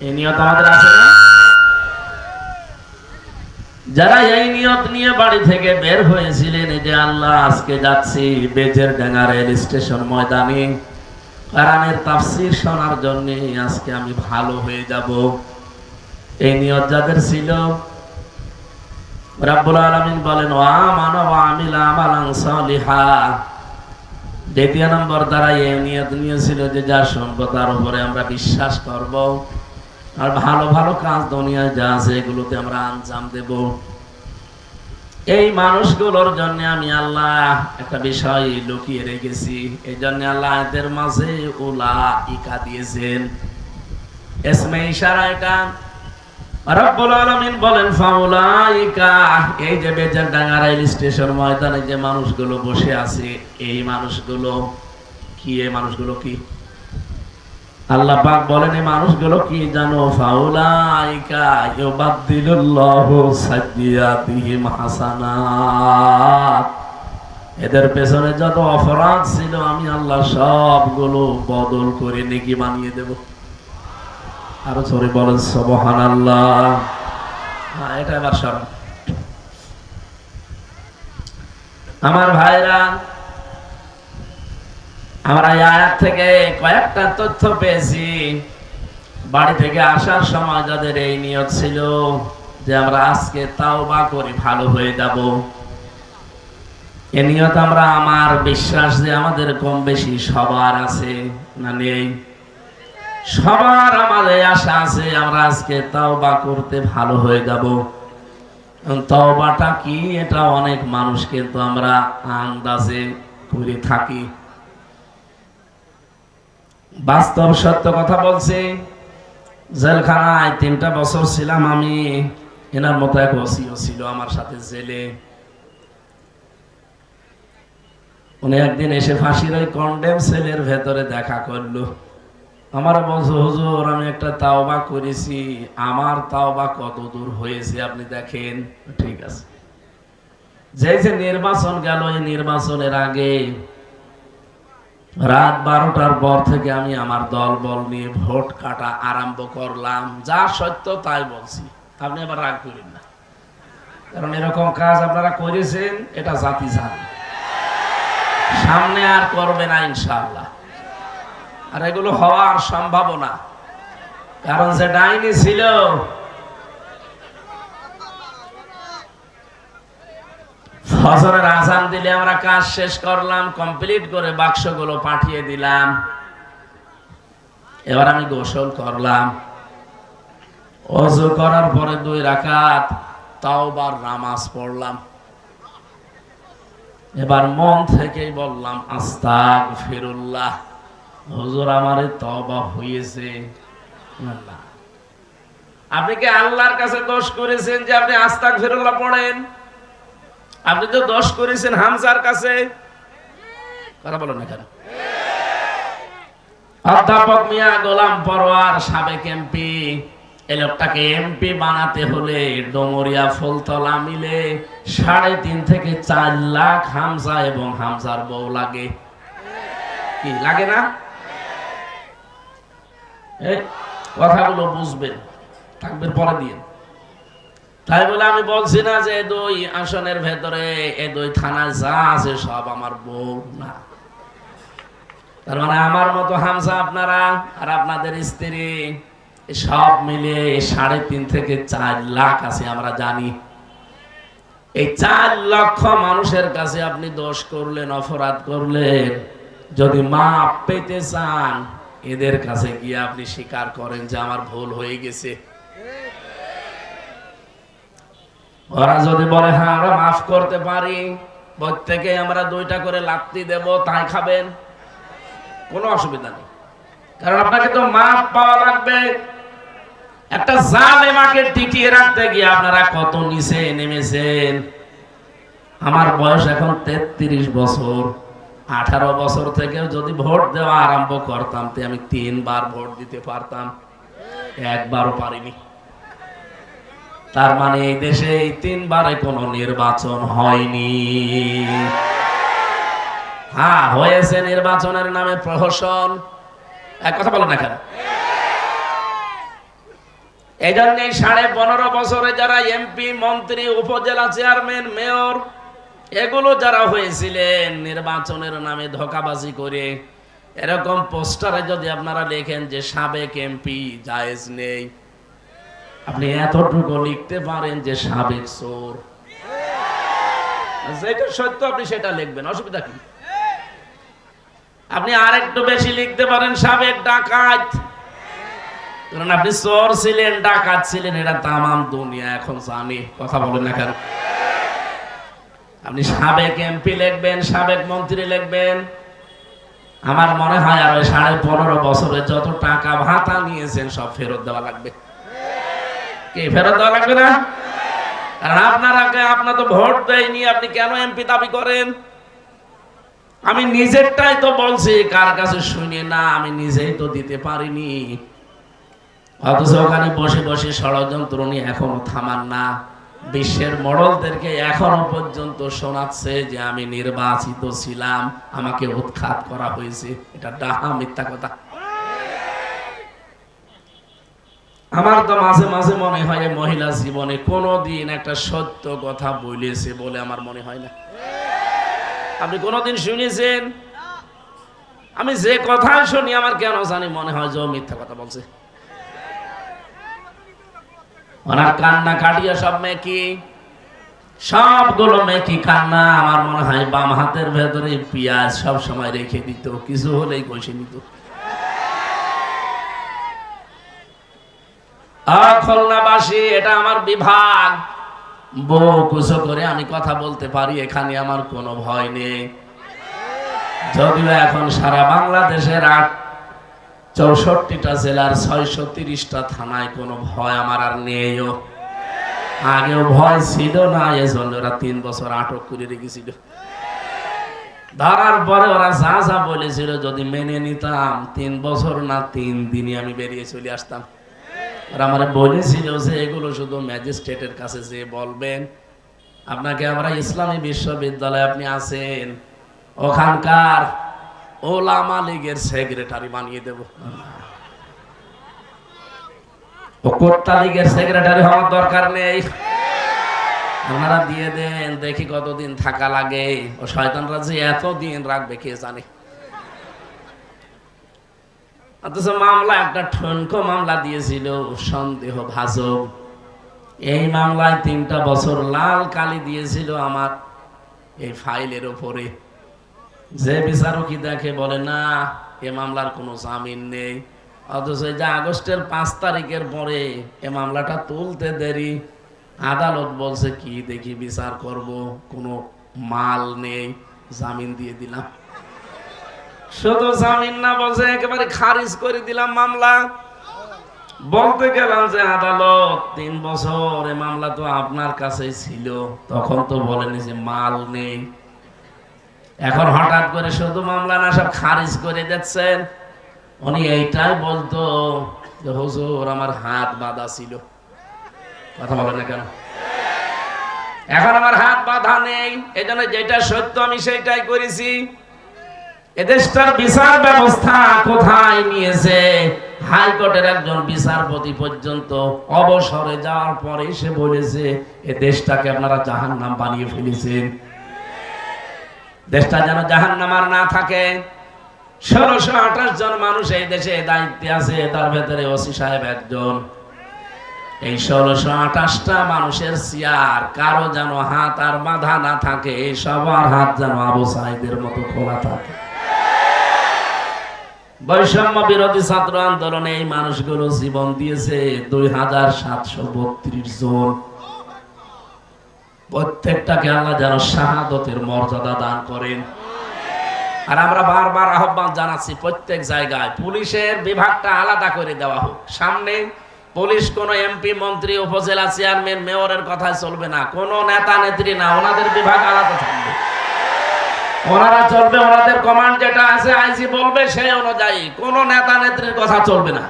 এই নিয়ত আমাদের আছে না? যারা এই নিয়ত নিয়ে বাড়ি থেকে বের হয়েছিলেন যে আল্লাহ আজকে যাচ্ছি বেজের ডাঙ্গা রেল স্টেশন ময়দানে কোরআনের তাফসীর শোনার জন্য, আজকে আমি ভালো হয়ে যাব, এই নিয়ত যাদের ছিল রাব্বুল আলামিন বলেন ওয়া আমানা ওয়া আমিলা আমালান সালিহা। দ্বিতীয় নম্বর দ্বারা এই নিয়ত নিয়েছিল যে যার সম্পদ তার উপরে আমরা বিশ্বাস করব আর ভালো ভালো কাজ দুনিয়ায় যা আছে এগুলোতে আমরা আঞ্জাম দেব। এই মানুষগুলোর জন্য আমি আল্লাহ একটা বিষয় লুকিয়ে রেখেছি, এই জন্য আল্লাহ এদের মাঝে উলাইকা দিয়েছেন, ইসমে ইশারা। এটা রব্বুল আলামিন বলেন ফাউলাইকা, এই যে বেজারডাঙ্গা রেল স্টেশন ময়দানে যে মানুষগুলো বসে আছে, এই মানুষগুলো কি? এই মানুষগুলো কি? আল্লাহ পাক বলেন এই মানুষগুলো কি জানো? ফাউলাইকা ইউবাদদিলুল্লাহু সাইয়্যাতিহিম হাসানাত। এদের পেছনে যত অপরাধ ছিল আমি আল্লাহ সবগুলো বদল করে নেকি বানিয়ে দেব। আরো জোরে বলেন সুবহানাল্লাহ। হ্যাঁ, এটা এবার শোনো আমার ভাইরা, আমরা এই আয়াত থেকে কয়েকটা তথ্য পেয়েছি। বাড়ি থেকে আসার সময় যাদের এই নিয়ত ছিল যে আমরা আজকে তাওবা করে ভালো হয়ে যাব, এই নিয়ত আমরা, আমার বিশ্বাস যে আমাদের কম বেশি সবার আছে না নেই? সবার আমাদের আশা আছে আমরা আজকে তাওবা করতে ভালো হয়ে যাব। তাওবাটা কি এটা অনেক মানুষ কিন্তু আমরা আন্দাজে করে থাকি। বাস্তব সত্য কথা বলছি, জেলখানায় 3টা বছর ছিলাম আমি। এনার মতো এক ওসিও ছিল আমার সাথে জেলে। উনি একদিন এসে ফাঁসির ওই কন্ডেম সেলের ভেতরে দেখা করলো। আমার বলছে হুজুর আমি একটা তাওবা করেছি, আমার তাওবা কত দূর হয়েছে আপনি দেখেন। ঠিক আছে। যে নির্বাচন গেল, এই নির্বাচনের আগে রাত 12টার পর থেকে আমি আমার দল বল নিয়ে ভোট কাটা আরম্ভ করলাম। যা সত্য তাই বলছি, আপনি আবার রাগ করেন না, কারণ এরকম কাজ আপনারা করেছেন, এটা জাতি জানে, সামনে আর করবে না ইনশাআল্লাহ। আর এগুলো হওয়ার সম্ভাবনা, কারণ যে ডাইনি ছিল ফজরের আজান দিলে আমরা কাজ শেষ করলাম, কমপ্লিট করে বাক্সগুলো পাঠিয়ে দিলাম। এবার আমি গোসল করলাম, ওযু করার পরে 2 রাকাত তাওবার নামাজ পড়লাম। এবার মন থেকেই বললাম আস্তাগফিরুল্লাহ, হুজুর আমারে তওবা হয়েছে। আল্লাহ, আপনি কি আল্লাহর কাছে দোষ করেছেন যে আপনি আস্তাগফিরুল্লাহ পড়েন? আপনি তো দোষ করেছেন হামজার কাছে। কথা বলেন না কেন? অধ্যাপক মিয়া গোলাম পরোয়ার সাবেক এমপি, এই লোকটাকে এমপি বানাতে হলে ডোমরিয়া ফুলতলা মিলে 3.5 থেকে 4 লাখ হামজা এবং হামজার বউ লাগে। কি লাগে না? এই কথাগুলো বুঝবেন, থাকবেন পরে দিয়ে। তাই বলে আমি বলছি না যে 2 আসনের ভেতরে, এই 2 থানায় যা আছে সব আমার বউ না। তার মানে আমার মতো হামজা আপনারা আর আপনাদের স্ত্রী সব মিলে 3.5 থেকে 4 লাখ আছে আমরা জানি। এই 4 লক্ষ মানুষের কাছে আপনি দোষ করলেন, অপরাধ করলেন, যদি মাপ পেতে চান এদের কাছে গিয়ে আপনি স্বীকার করেন যে আমার ভুল হয়ে গেছে। ওরা যদি বলে হ্যাঁ আমরা মাফ করতে পারি, প্রত্যেকে আমরা 2টা করে লাত্তি দেব, তাই খাবেন, কোনো অসুবিধা নেই। কারণ আপনাকে তো মাফ পাওয়া লাগবে। একটা জালেমাকে টিকিয়ে রাখতে গিয়ে আপনারা কত নিচে নেমেছেন। আমার বয়স এখন 33 বছর। 18 বছর থেকে যদি ভোট দেওয়া আরম্ভ করতাম তে আমি 3 বার ভোট দিতে পারতাম, একবারও পারিনি। তার মানে এই দেশে এই 3 বারে কোনো নির্বাচন হয়নি। হ্যাঁ হয়েছে, নির্বাচনের নামে প্রহসন। এক কথা বলো না কেন? এই জন্য 15.5 বছরে যারা এমপি, মন্ত্রী, উপজেলা চেয়ারম্যান, মেয়র এগুলো যারা হয়েছিলেন নির্বাচনের নামে ধোঁকাবাজি করে, এরকম পোস্টারে যদি আপনারা লেখেন যে সাবেক এমপি জায়েজ নেই, আপনি এতটুকু লিখতে পারেন যে সাবেক চোর, যেটা সত্য আপনি সেটা লিখবেন, অসুবিধা কি? আপনি আরেকটু বেশি লিখতে পারেন সাবেক ডাকাত, কারণ আপনি চোর ছিলেন, ডাকাত ছিলেন, এটা তামাম দুনিয়া এখন জানি, কথা বলেন না কেন? আপনি সাবেক এমপি লিখবেন, সাবেক মন্ত্রী লিখবেন। আমার মনে হয় আর 15.5 বছরে যত টাকা ভাতা নিয়েছেন সব ফেরত দেওয়া লাগবে। কি ফেরত দেওয়া লাগবে না? কারণ আপনার তো ভোট দেয়নি, আপনি কেন এমপি দাবি করেন? আমি নিজেরটাই তো বলছি, কার কাছে শুনি না, আমি নিজেই তো দিতে পারিনি। অথচ ওখানে বসে বসে ষড়যন্ত্র নিয়ে এখনো থামান না। বিশ্বের মডেলদেরকে এখনো পর্যন্ত শোনাচ্ছে যে আমি নির্বাচিত ছিলাম, আমাকে উৎখাত করা হয়েছে। এটা ডাহা মিথ্যা কথা। আমার তো মাঝে মাঝে মনে হয় মহিলা জীবনে কোনোদিন একটা সত্য কথা বলেছে বলে আমার মনে হয় না। আপনি কোনোদিন শুনেছেন? আমি যে কথা শুনি আমার কেন জানি মনে হয় যে ও মিথ্যা কথা বলছে। ওনার কান্না কাটিয়া সব মেকি, সবগুলো মেকি কান্না। আমার মনে হয় বাম হাতের ভেতরে পেঁয়াজ সব সময় রেখে দিত, কিছু হলেই কষে নিত। খুলনাবাসী, এটা আমার বিভাগ, বউ কুছো করে আমি কথা বলতে পারি, এখানে আমার কোনো ভয় নেই। যদিও এখন সারা বাংলাদেশের 64টা জেলার 630টা থানায় কোনো ভয় আমার আর নেইও। আগেও ভয় ছিল না, এজন্য ওরা 3 বছর আটক করে রেখেছিল। ধরার পরে ওরা যা যা বলেছিল যদি মেনে নিতাম, 3 বছর না 3 দিনই আমি বেরিয়ে চলে আসতাম। ওরা আমার বলেছিল যে এগুলো শুধু ম্যাজিস্ট্রেটের কাছে যে বলবেন, আপনাকে আমরা ইসলামী বিশ্ববিদ্যালয়ে আপনি আছেন, ওখানকার ওলামা লীগের সেক্রেটারি বানিয়ে দেব। ও কোট্টা লীগের সেক্রেটারি হওয়ার দরকার নেই, আপনারা দিয়ে দেন, দেখি কতদিন থাকা লাগে। ও শয়তানরা যে এতদিন রাখবে কে জানে। অথচ মামলা একটা ঠনকো মামলা দিয়েছিল সন্দেহ ভাজক। এই মামলায় 3টা বছর লাল কালি দিয়েছিল আমার এই ফাইলের উপরে। যে বিচারকই দেখে বলে না এ মামলার কোনো জামিন নেই। অথচ যে আগস্টের 5 তারিখের পরে এ মামলাটা তুলতে দেরি, আদালত বলছে কি দেখি বিচার করব, কোনো মাল নেই, জামিন দিয়ে দিলাম। শুধু জামিন না, বলছে একেবারে খারিজ করে দিলাম মামলা। বলতে গেলাম যে আদালত 3 বছর এ মামলা তো আপনার কাছেই ছিল, তখন তো বলেনি যে মাল নেই। এখন হঠাৎ করে শুধু মামলা না সব খারিজ করে দিচ্ছেন। উনি এইটাই বলতো যে হুজুর আমার হাত বাঁধা ছিল। কথা বলেন না কেন? এখন আমার হাত বাঁধা নেই, এজন্য যেটা সত্য আমি সেটাই করেছি। এদেশটার বিচার ব্যবস্থা কোথায় নিয়েছে? হাইকোর্টের একজন বিচারপতি পর্যন্ত অবসরে যাওয়ার পরে সে বলেছে এ দেশটাকে আপনারা জাহান্নাম বানিয়ে ফেলেছেন। দেশটা যেন জাহান্নাম আর না থাকে। 1628 জন মানুষ এই দেশে দায়িত্বে আছে, তার ভেতরে ওসি সাহেব একজন। এই 1628টা মানুষের চেয়ার কারো যেন হাত আর বাঁধা না থাকে, সবার হাত যেন আবু সাঈদের মতো খোলা থাকে। বৈষম্য বিরোধী ছাত্র আন্দোলনে এই মানুষগুলো জীবন দিয়েছে 2732 জন। প্রত্যেকটাকে আল্লাহ যেন শাহাদতের মর্যাদা দান করেন। আর আমরা বারবার আহ্বান জানাচ্ছি প্রত্যেক জায়গায় পুলিশের বিভাগটা আলাদা করে দেওয়া হোক। সামনে পুলিশ কোন এমপি, মন্ত্রী, উপজেলা চেয়ারম্যান, মেয়রের কথা চলবে না, কোন নেতা নেত্রী না, ওনাদের বিভাগ আলাদা থাকবে। ওনারা চলবে, ওনাদের কমান্ড যেটা আছে আইজি বলবে সেই অনুযায়ী, কোন নেতা নেত্রীর কথা চলবে না।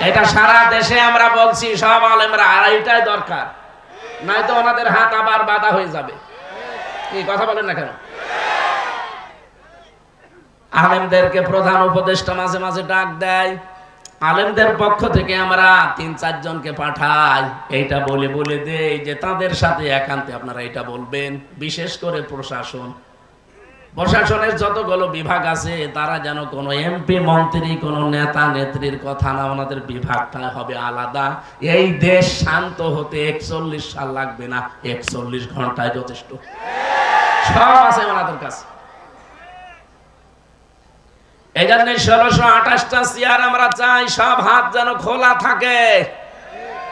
এটা সারা দেশে আমরা বলছি, সব আলেমরা, আর এটাই দরকার, নয়তো ওনাদের হাত আবার বাধা হয়ে যাবে। এই কথা বলেন না কেন? আলেমদেরকে প্রধান উপদেষ্টা মাঝে মাঝে ডাক দেয়, আলেমদের পক্ষ থেকে আমরা ৩-৪ জনকে পাঠাই, এইটা বলে বলে দেই যে তাদের সাথে একান্তে আপনারা এটা বলবেন। বিশেষ করে প্রশাসনের যতগুলো বিভাগ আছে তারা যেন কোনো এমপি মন্ত্রী কোনো নেতা নেত্রীর কথা না, ওনাদের বিভাগটা হবে আলাদা। এই দেশ শান্ত হতে ৪১ সাল লাগবে না, ৪১ ঘন্টায় যথেষ্ট। সব আছে ওনাদের কাছে। এই জন্য ১৬২৮টা চেয়ার আমরা চাই, সব হাত যেন খোলা থাকে।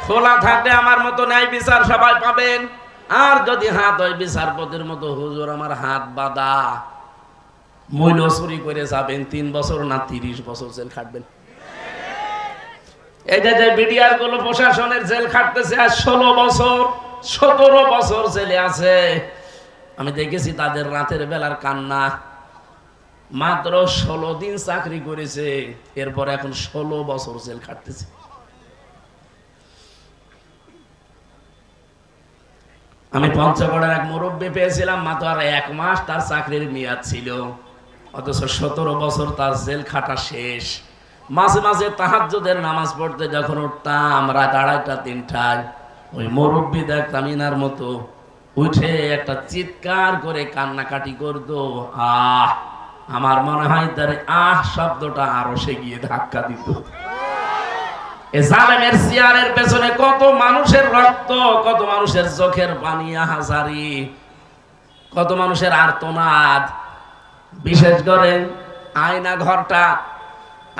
খোলা থাকলে আমার মতো ন্যায় বিচার সবাই পাবেন। আর যদি হাত ওই বিচারপতির মতো, হুজুর আমার হাত বাঁধা, মূল্য চুরি করে যাবেন, ৩ বছর না ৩০ বছর জেল খাটবেন। এই যে বিডিআর গুলো প্রশাসনের জেল খাটতেছে আর ১৬ বছর ১৭ বছর জেলে আছে। আমি দেখেছি তাদের রাতের বেলার কান্না। মাত্র ১৬ দিন চাকরি করেছে, এরপর এখন ১৬ বছর জেল খাটতেছে। আমি পঞ্চগড়ের এক মুরব্বী পেয়েছিলাম, মাত্র আর ১ মাস তার চাকরির মেয়াদ ছিল, অথচ ১৭ বছর তার জেল খাটা শেষ। মাঝে মাঝে তাহাজ্জুদের নামাজ পড়তে যখন উঠতাম রাত ২:৩০টায়, ওই মুরব্বী দেখতাম ইনার মতো উঠে একটা চিৎকার করে কান্নাকাটি করতো। আমার মনে হয় তার শব্দটা আরো সে গিয়ে ধাক্কা দিত। জালেমের চেয়ারের পেছনে কত মানুষের রক্ত, কত মানুষের চোখের পানি, হাজারি, কত মানুষের আর্তনাদ। বিশেষ করে আয়না ঘরটা,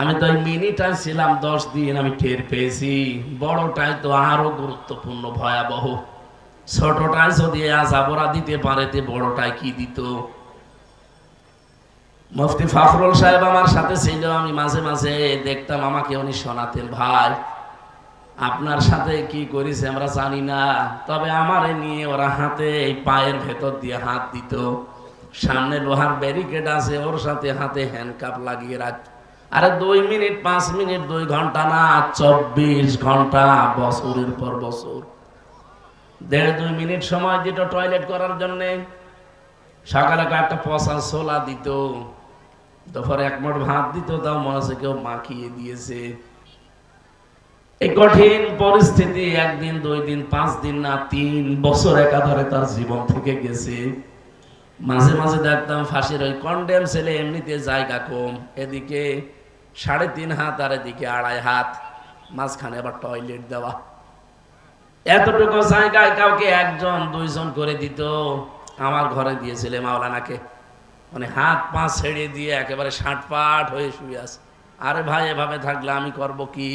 আমি তো মিনিটাই ছিলাম 10 দিন, আমি টের পেয়েছি। বড়টাই তো আরো গুরুত্বপূর্ণ, ভয়াবহ। ছোটটাই যদি আজাবরা দিতে পারে, বড়টাই কি দিত। মুফতি ফখরুল সাহেব আমার সাথে ছিল, আমি মাঝে মাঝে দেখতাম, আমাকে উনি শোনাতেন, ভাই আপনার সাথে কি করেছে আমরা জানি না, তবে আমারে নিয়ে ওরা হাতে এই পায়ের ভেতর দিয়ে হাত দিত, সামনে লোহার ব্যারিকেড আছে, ওর সাথে হাতে হ্যান্ডকাপ লাগিয়ে রাখ। আরে 2 মিনিট 5 মিনিট 2 ঘন্টা না, 24 ঘন্টা, বছরের পর বছর। 1.5-2 মিনিট সময় দিত টয়লেট করার জন্য। সকালে কয়েকটা পচা ছোলা দিত, দুপুরে 1 মুঠ ভাত দিত, তাও মনে হচ্ছে কেউ মাখিয়ে দিয়েছে। এই কঠিন পরিস্থিতি 1 দিন 2 দিন 5 দিন না 3 বছর একাধারে তার জীবন থেকে গেছে। মাঝে মাঝে দেখতাম ফাঁসির ওই কন্ডেম ছেলে, এমনিতে জায়গা কম, এদিকে 3.5 হাত আর এদিকে 2.5 হাত, মাঝখানে আবার টয়লেট দেওয়া। এতটুকু জায়গায় কাউকে 1 জন 2 জন করে দিত। আমার ঘরে দিয়েছিলে মাওলানাকে, মানে হাত পা ছেড়ে দিয়ে একেবারে ষাটপাট হয়ে শুয়ে আছে। আরে ভাই এভাবে থাকলে আমি করব কি?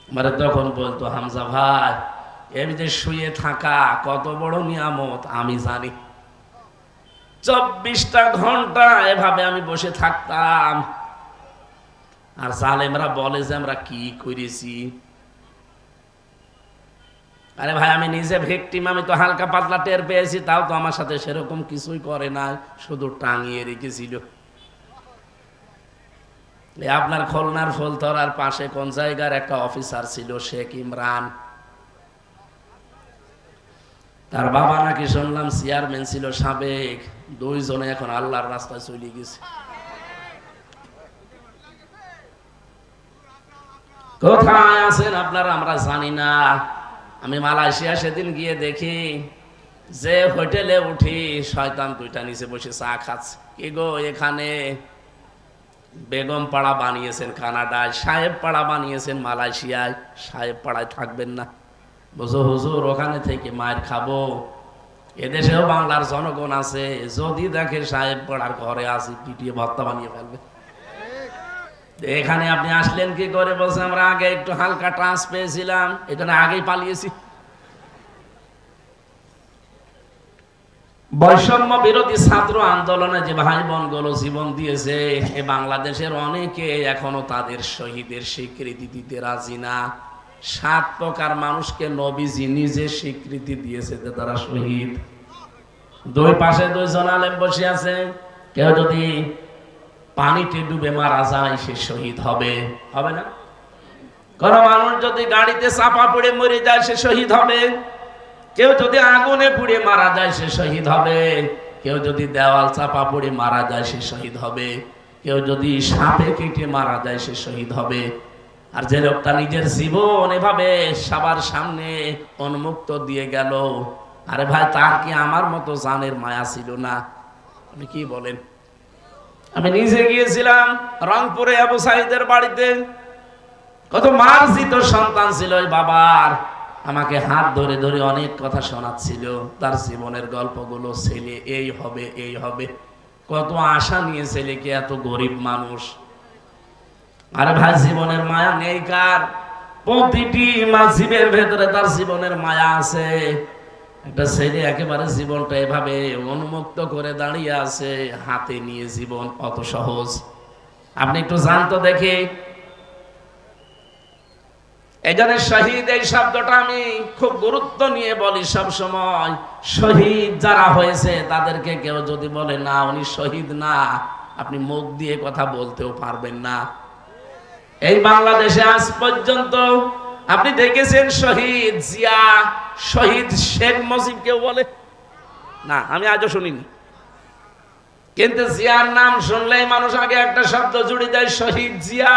মানে তখন বলতো, হামজা ভাই এমনি যে শুয়ে থাকা কত বড় নিয়ামত আমি জানি। 24টা ঘন্টা এভাবে আমি বসে থাকতাম। আর জালেমরা বলে যে আমরা কি করেছি। আরে ভাই আমি নিজে ভিকটিম, আমি তো হালকা পাতলা টের পেয়েছি, তাও তো আমার সাথে সেরকম কিছুই করে না, শুধু টাঙিয়ে রেখেছিল। আপনার খুলনার ফুলতলার পাশে কোন জায়গার একটা অফিসার ছিল, শেখ ইমরান, তার বাবা নাকি শুনলাম চেয়ারম্যান ছিল সাবেক। 2 জনে এখন আল্লাহর রাস্তায় চলে গেছে। কোথায় আছেন আপনারা আমরা জানি না। আমি মালয়েশিয়া সেদিন গিয়ে দেখি যে হোটেলে উঠি, শয়তান 2টা নিচে বসে চা খাচ্ছে। কি গো, এখানে বেগম পাড়া বানিয়েছেন কানাডায়, সাহেব পাড়া বানিয়েছেন মালয়েশিয়ায়, সাহেব পাড়ায় থাকবেন না? বুঝো হুজুর, ওখানে থেকে মায়ের খাবো। এদেশেও বাংলার জনগণ আছে, যদি দেখে সাহেব পাড়ার ঘরে আসি, পিটিয়ে ভর্তা বানিয়ে ফেলবে। এখানে আপনি আসলেন কি করে? বলছে আমরা আগে একটু হালকা ট্রান্স পেয়েছিলাম, এটা না আগেই পালিয়েছি। বৈষম্য বিরোধী ছাত্র আন্দোলনে যে ভাই বোনগুলো জীবন দিয়েছে, এ বাংলাদেশের অনেকে এখনো তাদের শহীদের স্বীকৃতি দিতে রাজি না। 7 প্রকার মানুষকে নবীজি নিজে স্বীকৃতি দিয়েছে যে তারা শহীদ। 2 পাশে 2 জন আলেম বসে আছে। কেউ যদি পানিতে ডুবে মারা যায় সে শহীদ হবে, হবে না? কোন মানুষ যদি গাড়িতে চাপা পড়ে মরে যায় সে শহীদ হবে। কেউ যদি আগুনে পুড়ে মারা যায় সে শহীদ হবে। কেউ যদি দেওয়াল চাপা পড়ে মারা যায় সে শহীদ হবে। কেউ যদি সাপে কেটে মারা যায় সে শহীদ হবে। আর যে লোকটা নিজের জীবন এভাবে সবার সামনে উন্মুক্ত দিয়ে গেল, আরে ভাই তার কি আমার মতো জানের মায়া ছিল না? আপনি কি বলেন? আমি নিজে গিয়েছিলাম রংপুরে আবু সাইদের বাড়িতে। কত মার্জিত সন্তান ছিল ওই বাবার, আমাকে হাত ধরে ধরে অনেক কথা শোনাচ্ছিল, তার জীবনের গল্পগুলো। ছেলে এই হবে এই হবে, কত আশা নিয়ে ছেলেকে, এত গরিব মানুষ। আরে ভাই জীবনের মায়া নেই কার? প্রতিটি মাঝিবের ভেতরে তার জীবনের মায়া আছে। একটা ছেলে একেবারে জীবনটা এভাবে উন্মুক্ত করে দাঁড়িয়ে আছে, হাতে নিয়ে জীবন অত সহজ? আপনি একটু জানতো দেখে। এই জন্য শহীদ এই শব্দটা আমি খুব গুরুত্ব নিয়ে বলি সব সময়। শহীদ যারা হয়েছে তাদেরকে কেউ যদি বলে না উনি শহীদ না, আপনি মুখ দিয়ে কথা বলতেও পারবেন না। এই বাংলাদেশে আজ পর্যন্ত আপনি দেখেছেন শহীদ জিয়া, শহীদ শেখ মুজিব কেউ বলে না? আমি আজও শুনিনি। কিন্তু জিয়ার নাম শুনলেই মানুষ আগে একটা শব্দ জুড়ে দেয়, শহীদ জিয়া।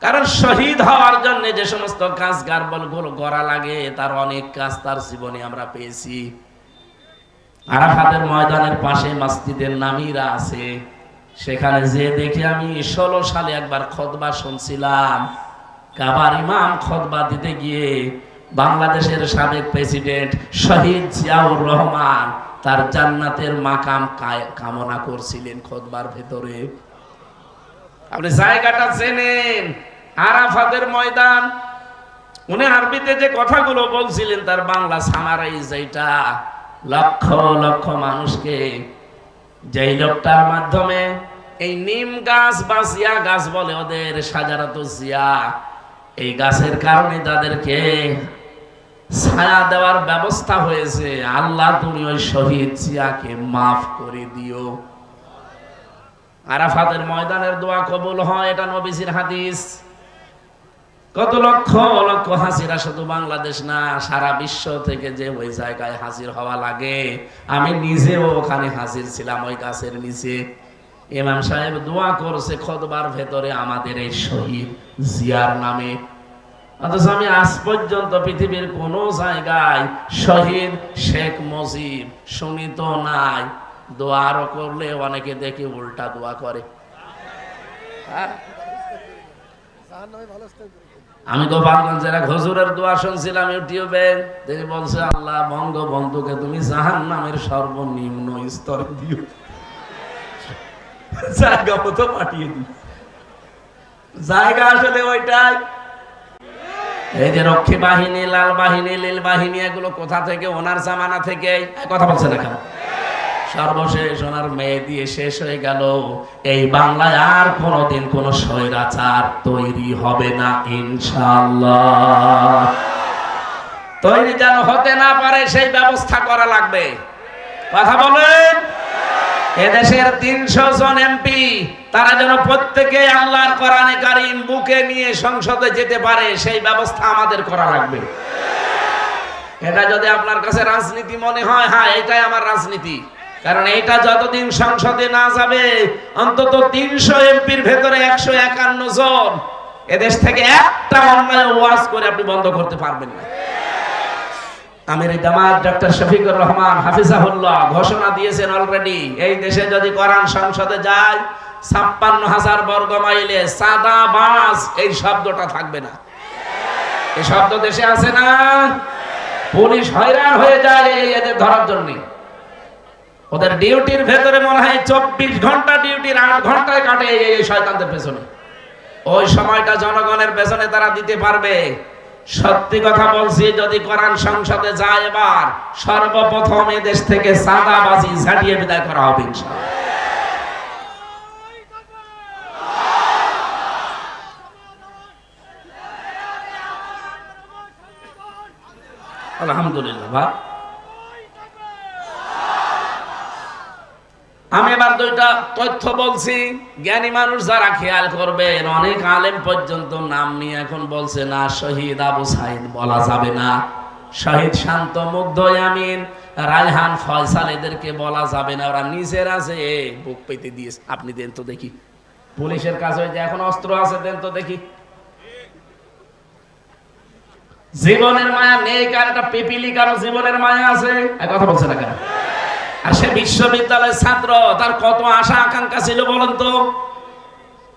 কারণ শহীদ হওয়ার জন্য যে সমস্ত কাজ গারবলগুলো করা লাগে, তার অনেক কাজ তার জীবনে আমরা পেয়েছি। আরাফাতের ময়দানের পাশে মসজিদের নামিরা আছে, সেখানে যে দেখে আমি 16 সালে একবার খুতবা শুনছিলাম। কাবার ইমাম খুতবা দিতে গিয়ে বাংলাদেশের সাবেক প্রেসিডেন্ট শহীদ জিয়াউর রহমান তার জান্নাতের মাকাম কামনা করছিলেন খুতবার ভেতরে। আপনি জায়গাটা চেনেন, আরাফাতের ময়দান। উনি আরবিতে যে কথাগুলো বলছিলেন তার বাংলা সামারাইজ এইটা, লক্ষ লক্ষ মানুষকে যেই লোকটার মাধ্যমে এই নিম গাছ বা জিয়া গাছ বলে ওদের, সাজারাত জিয়া, এই গাছের কারণে তাদেরকে ছায়া দেওয়ার ব্যবস্থা হয়েছে। আল্লাহ তুমি ওই শহীদ জিয়াকে মাফ করে দিও। আরাফাতের ময়দানের দোয়া কবুল হয়, এটা নবীজির হাদিস। কত লক্ষ লক্ষ হাজিরা শুধু বাংলাদেশ না, সারা বিশ্ব থেকে যে ওই জায়গায় হাজির হওয়া লাগে। আমি নিজেও ওখানে হাজির ছিলাম ওই গাছের নিচে। ইমাম সাহেব দোয়া করছে খুতবার ভেতরে আমাদের এই শহীদ জিয়ার নামে। অথচ আমি আজ পর্যন্ত পৃথিবীর কোন জায়গায় শহীদ শেখ মুজিব শুনি তো নাই। দোয়া আরো করলে অনেকে দেখি উল্টা দোয়া করে। আমি গোপালগঞ্জের এক হুজুরের দোয়া শুনছিলাম ইউটিউবে। তিনি বলছে, আল্লাহ বঙ্গবন্ধুকে তুমি জাহান্নামের সর্বনিম্ন স্তরে দিও, জায়গা মতো পাঠিয়ে দিও। জায়গা আসলে ওইটাই। এই যে রক্ষী বাহিনী, লাল বাহিনী, নীল বাহিনী, এগুলো কোথা থেকে? ওনার জামানা থেকে। কথা বলছে না কেন? সর্বশেষ ওনার মেয়ে দিয়ে শেষ হয়ে গেল। এই বাংলায় আর কোনদিন কোন স্বৈরাচার তৈরি হবে না ইনশাআল্লাহ। তৈরি যেন হতে না পারে সেই ব্যবস্থা করা লাগবে। কথা বলেন। এদেশের 300 জন এমপি, তারা যেন প্রত্যেকে আল্লাহর কোরআনে কারীম বুকে নিয়ে সংসদে যেতে পারে, সেই ব্যবস্থা আমাদের করা লাগবে। এটা যদি আপনার কাছে রাজনীতি মনে হয়, হ্যাঁ এটাই আমার রাজনীতি। কারণ এইটা যতদিন সংসদে না যাবে, অন্তত 300 এমপির ভেতরে 151 জন এদেশ থেকে একটা অন্যায় ওয়াজ করে আপনি বন্ধ করতে পারবেন না। আমির জামাত ডক্টর শফিকুর রহমান হাফিজাহুল্লাহ ঘোষণা দিয়েছেন অলরেডি, এই দেশে যদি কোরআন সংসদে যায় 56,000 বর্গ মাইলে চাঁদাবাজ এই শব্দটা থাকবে না। এই শব্দ দেশে আছে না? পুলিশ হয়রান হয়ে যায় এদের ধরার জন্য। ওদের ডিউটির ভেতরে মনে হয় 24 ঘন্টা ডিউটির 8 ঘন্টায় কাটে এই শয়তানদের পেছনে। ওই সময়টা জনগণের পেছনে তারা দিতে পারবে। সত্যি কথা বলছি, যদি কোরআন সংসদে যায় এবার, সর্বপ্রথম এই দেশ থেকে চাঁদাবাজি ঝাঁটিয়ে বিদায় করা হবে ইনশাআল্লাহ। আলহামদুলিল্লাহ। ভাই আমি এবার 2টা তথ্য বলছি, জ্ঞানী মানুষ যারা খেয়াল করবেন। অনেক আলেম পর্যন্ত নাম নিয়ে এখন বলছে না শহীদ আবু সাইদ বলা যাবে না, শহীদ শান্ত মুগ্ধ আমিন, রায়হান ফয়সাল এদেরকে বলা যাবে না। ওরা নিজেরা যে বুক পেতে দিয়েছে। আপনি দেন তো দেখি, পুলিশের কাছে যে এখন অস্ত্র আছে দেন তো দেখি। জীবনের মায়া নেই কার, একটা পিপিলিকারও জীবনের মায়া আছে, কথা বলছে না কেন? আর সে বিশ্ববিদ্যালয়ের ছাত্র, তার কত আশা আকাঙ্ক্ষা ছিল বলেন তো।